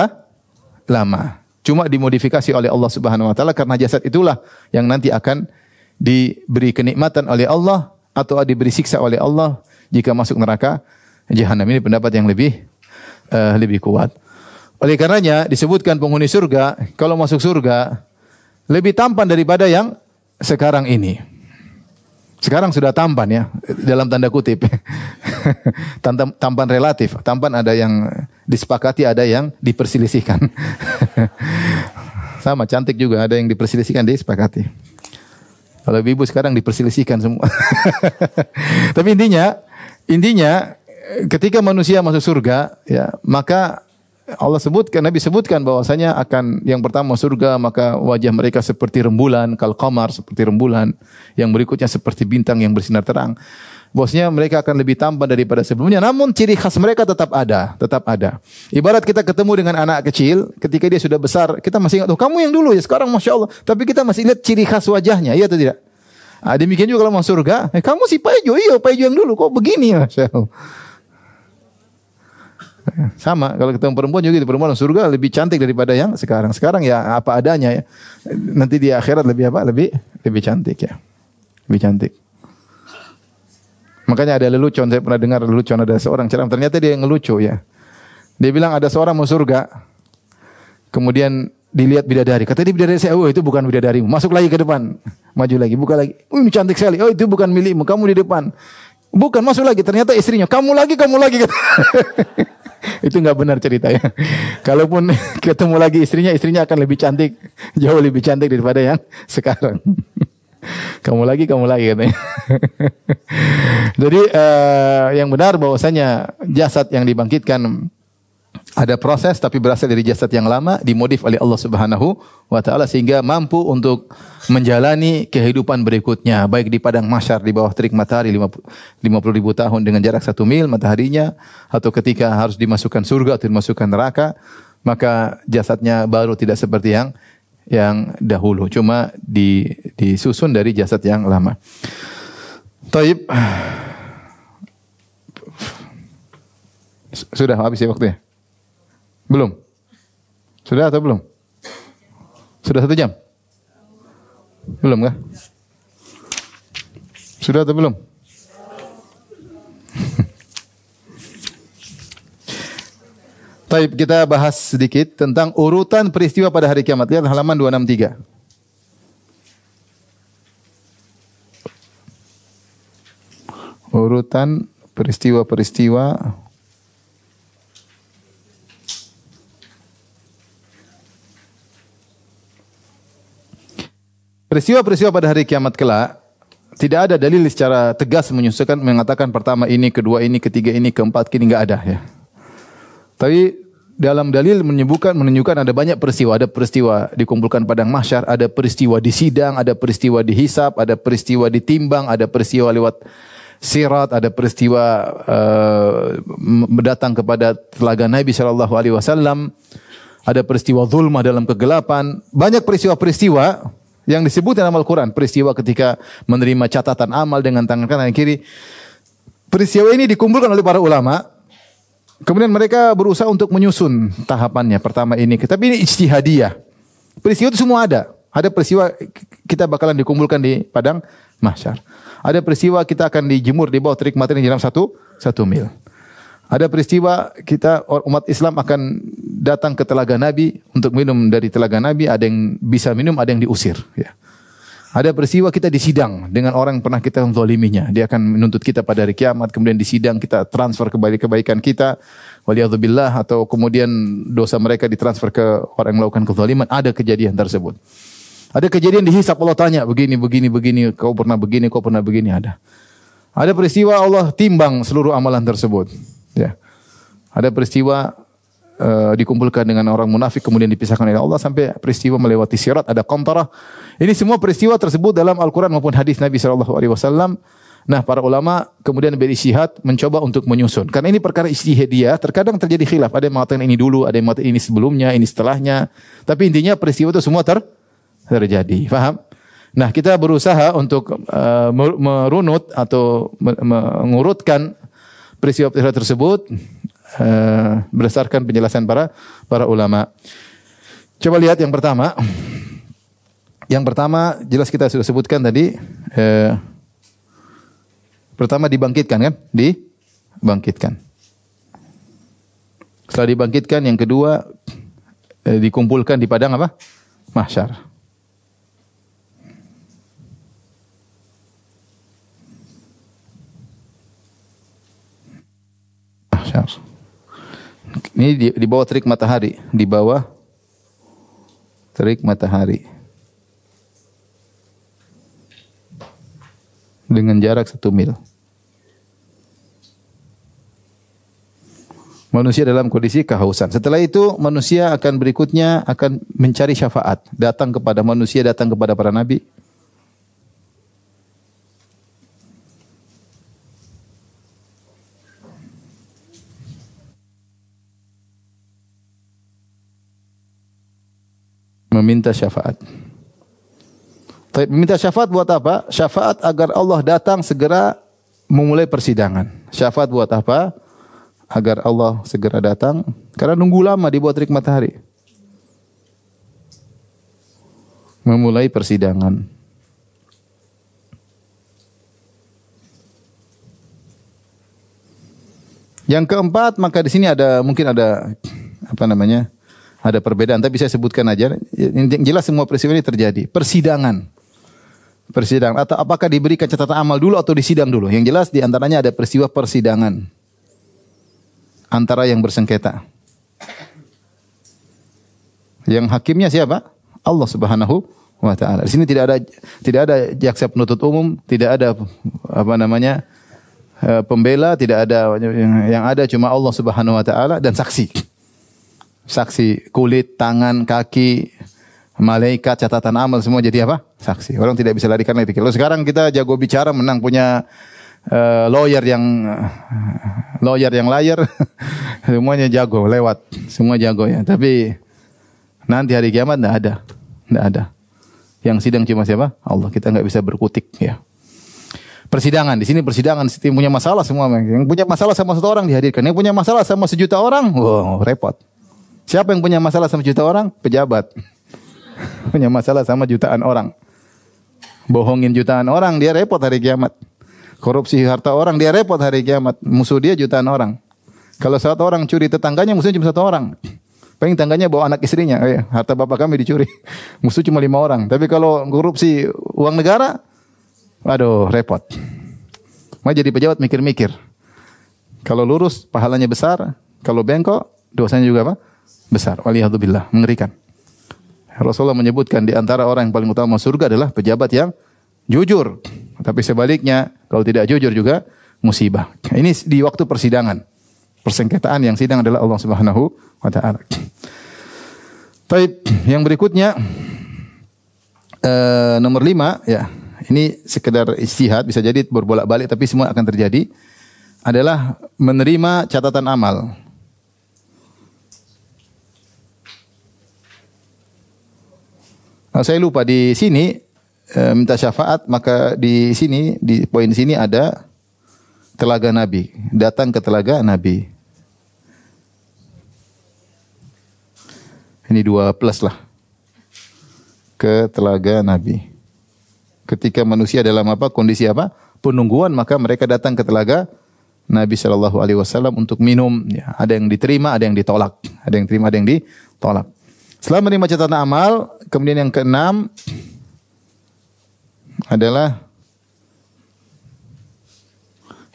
lama. Cuma dimodifikasi oleh Allah Subhanahu wa taala karena jasad itulah yang nanti akan diberi kenikmatan oleh Allah atau diberi siksa oleh Allah jika masuk neraka Jahanam. Ini pendapat yang lebih kuat. Oleh karenanya disebutkan penghuni surga kalau masuk surga lebih tampan daripada yang sekarang ini. Sekarang sudah tampan ya, dalam tanda kutip. Tampan relatif. Tampan ada yang disepakati, ada yang diperselisihkan. Sama, cantik juga ada yang diperselisihkan, disepakati. Kalau ibu sekarang diperselisihkan semua. Tapi intinya ketika manusia masuk surga, ya, maka Allah sebutkan, Nabi sebutkan bahwasanya akan yang pertama surga, maka wajah mereka seperti rembulan, kal qamar, seperti rembulan, yang berikutnya seperti bintang yang bersinar terang. Bahwasanya mereka akan lebih tampan daripada sebelumnya, namun ciri khas mereka tetap ada. Ibarat kita ketemu dengan anak kecil, ketika dia sudah besar, kita masih ingat, oh kamu yang dulu ya, sekarang Masya Allah. Tapi kita masih lihat ciri khas wajahnya, iya atau tidak? Demikian juga kalau masuk surga, kamu si Pak Ejo, iya Pak Ejo yang dulu, kok begini Masya Allah. Sama, kalau ketemu perempuan juga, perempuan surga lebih cantik daripada yang sekarang. Sekarang ya apa adanya ya. Nanti di akhirat lebih apa? Lebih cantik ya. Lebih cantik. Makanya ada lelucon, saya pernah dengar lelucon, ada seorang ceramah, ternyata dia ngelucu ya. Dia bilang ada seorang mau surga, kemudian dilihat bidadari. Kata dia bidadari saya, oh itu bukan bidadarimu. Masuk lagi ke depan, maju lagi, buka lagi. Oh ini cantik sekali. Oh itu bukan milikmu, kamu di depan. Bukan, masuk lagi. Ternyata istrinya, kamu lagi. Itu enggak benar ceritanya. Kalaupun ketemu lagi istrinya akan lebih cantik, jauh lebih cantik daripada yang sekarang. Kamu lagi katanya. Jadi yang benar bahwasanya jasad yang dibangkitkan ada proses, tapi berasal dari jasad yang lama, dimodif oleh Allah Subhanahu wa taala sehingga mampu untuk menjalani kehidupan berikutnya, baik di padang mahsyar di bawah terik matahari 50 ribu tahun dengan jarak 1 mil mataharinya, atau ketika harus dimasukkan surga atau dimasukkan neraka, maka jasadnya baru tidak seperti yang dahulu, cuma disusun dari jasad yang lama. Taib. Sudah habis ya waktunya? Belum? Sudah atau belum? Sudah 1 jam? Belum kah? Sudah atau belum? Baik, kita bahas sedikit tentang urutan peristiwa pada hari kiamat. Lihat halaman 263. Urutan peristiwa-peristiwa pada hari kiamat kelak. Tidak ada dalil secara tegas mengatakan pertama ini, kedua ini, ketiga ini, keempat ini, enggak ada ya. Tapi dalam dalil menunjukkan ada banyak peristiwa. Ada peristiwa dikumpulkan padang mahsyar, ada peristiwa di sidang, ada peristiwa dihisab, ada peristiwa ditimbang, ada peristiwa lewat sirat, ada peristiwa mendatang kepada telaga Nabi sallallahu alaihi wasallam, ada peristiwa zulmah dalam kegelapan. Banyak peristiwa-peristiwa yang disebut dalam Al-Quran. Peristiwa ketika menerima catatan amal dengan tangan kanan dan kiri. Peristiwa ini dikumpulkan oleh para ulama. Kemudian mereka berusaha untuk menyusun tahapannya. Pertama ini, tapi ini ijtihadiyah. Peristiwa itu semua ada. Ada peristiwa kita bakalan dikumpulkan di padang mahsyar. Ada peristiwa kita akan dijemur di bawah terik matahari dalam 1 mil. Ada peristiwa kita umat Islam akan datang ke telaga Nabi untuk minum dari telaga Nabi. Ada yang bisa minum, ada yang diusir. Ya. Ada peristiwa kita disidang dengan orang yang pernah kita zaliminya. Dia akan menuntut kita pada hari kiamat. Kemudian disidang, kita transfer kebaikan kita. Waliyadzubillah. Atau kemudian dosa mereka ditransfer ke orang yang melakukan kezaliman. Ada kejadian tersebut. Ada kejadian dihisap, Allah tanya begini. Kau pernah begini, ada. Ada peristiwa Allah timbang seluruh amalan tersebut. Ya. Ada peristiwa dikumpulkan dengan orang munafik kemudian dipisahkan oleh Allah, sampai peristiwa melewati sirat, ada qantarah. Ini semua peristiwa tersebut dalam Al-Quran maupun hadis Nabi SAW. Nah, para ulama kemudian beristihad mencoba untuk menyusun. Karena ini perkara ijtihadiyah, terkadang terjadi khilaf. Ada yang mengatakan ini dulu, ada yang mengatakan ini sebelumnya, ini setelahnya. Tapi intinya peristiwa itu semua terjadi. Faham? Nah, kita berusaha untuk merunut atau mengurutkan peristiwa-peristiwa tersebut berdasarkan penjelasan para ulama. Coba lihat yang pertama. Yang pertama jelas kita sudah sebutkan tadi. Pertama dibangkitkan kan? Dibangkitkan. Setelah dibangkitkan, yang kedua dikumpulkan di padang apa? Mahsyar. Mahsyar. Ini di bawah terik matahari, di bawah terik matahari. Dengan jarak 1 mil. Manusia dalam kondisi kehausan. Setelah itu manusia akan berikutnya akan mencari syafaat. Datang kepada manusia, datang kepada para nabi. Meminta syafaat. Meminta syafaat buat apa? Syafaat agar Allah datang segera memulai persidangan. Syafaat buat apa? Agar Allah segera datang. Karena nunggu lama di bawah terik matahari. Memulai persidangan. Yang keempat, maka di sini mungkin ada ada perbedaan, tapi saya sebutkan aja. Yang jelas semua peristiwa ini terjadi. Persidangan. Atau apakah diberikan catatan amal dulu atau disidang dulu? Yang jelas di antaranya ada peristiwa persidangan antara yang bersengketa. Yang hakimnya siapa? Allah Subhanahu wa taala. Di sini tidak ada jaksa penuntut umum, tidak ada pembela, tidak ada, yang ada cuma Allah Subhanahu wa taala dan saksi. Saksi kulit, tangan, kaki, malaikat, catatan amal semua jadi apa? Saksi. Orang tidak bisa larikan lagi. Kalau sekarang kita jago bicara, menang, punya lawyer yang layar, semuanya jago, lewat, semua jago ya. Tapi nanti hari kiamat tidak ada. Yang sidang cuma siapa? Allah. Kita nggak bisa berkutik ya. Persidangan, di sini persidangan, setiap punya masalah semua. Yang punya masalah sama 1 orang dihadirkan. Yang punya masalah sama 1.000.000 orang, wow, repot. Siapa yang punya masalah sama 1.000.000 orang? Pejabat. Punya masalah sama jutaan orang. Bohongin jutaan orang, dia repot hari kiamat. Korupsi harta orang, dia repot hari kiamat. Musuh dia jutaan orang. Kalau 1 orang curi tetangganya, musuhnya cuma 1 orang. Paling tangganya bawa anak istrinya. Harta bapak kami dicuri. Musuh cuma 5 orang. Tapi kalau korupsi uang negara, aduh, repot. Mau jadi pejabat mikir-mikir. Kalau lurus, pahalanya besar. Kalau bengkok, dosanya juga apa? Besar. Waliyahzubillah. Mengerikan. Rasulullah menyebutkan di antara orang yang paling utama surga adalah pejabat yang jujur. Tapi sebaliknya, kalau tidak jujur juga musibah. Ini di waktu persidangan. Persengketaan yang sidang adalah Allah Subhanahu wa taala. Baik, yang berikutnya nomor 5 ya. Ini sekedar ijtihad, bisa jadi berbolak-balik tapi semua akan terjadi, adalah menerima catatan amal. Nah, saya lupa di sini minta syafaat, maka di sini di poin sini ada telaga Nabi, datang ke telaga Nabi. Ini 2+ lah. Ke telaga Nabi. Ketika manusia dalam kondisi penungguan, maka mereka datang ke telaga Nabi sallallahu alaihi wasallam untuk minum. Ya, ada yang diterima, ada yang ditolak. Ada yang terima, ada yang ditolak. Setelah menerima catatan amal, kemudian yang ke-6 adalah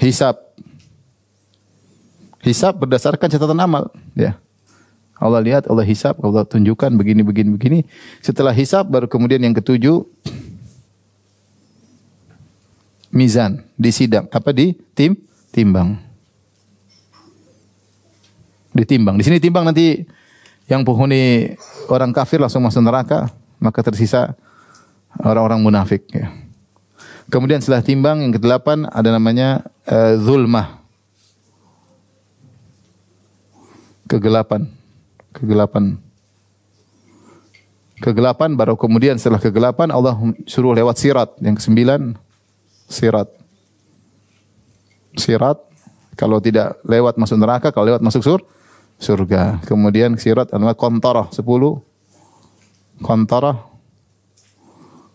hisab. Hisab berdasarkan catatan amal, ya. Allah lihat, Allah hisab, Allah tunjukkan begini. Setelah hisab baru kemudian yang ke-7 mizan, disidang, timbang. Ditimbang. Di sini timbang nanti yang penghuni orang kafir langsung masuk neraka, maka tersisa orang-orang munafik ya. Kemudian setelah timbang yang ke-8 ada namanya zulmah. Kegelapan baru kemudian setelah kegelapan Allah suruh lewat sirat. Yang ke-9 sirat. Kalau tidak lewat masuk neraka, kalau lewat masuk surga. Kemudian sirat adalah kontarah 10. Kontarah.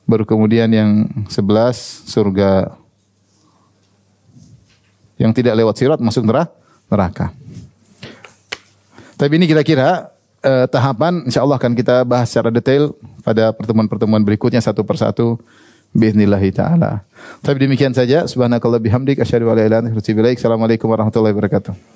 Baru kemudian yang 11 surga. Yang tidak lewat sirat masuk neraka. Tapi ini kira-kira tahapan insyaallah akan kita bahas secara detail pada pertemuan-pertemuan berikutnya satu persatu biiznillahi taala. Tapi demikian saja, subhanakallah bihamdik asyhadu an la ilaha illa anta astaghfiruka wa atubu ilaik. Assalamualaikum warahmatullahi wabarakatuh.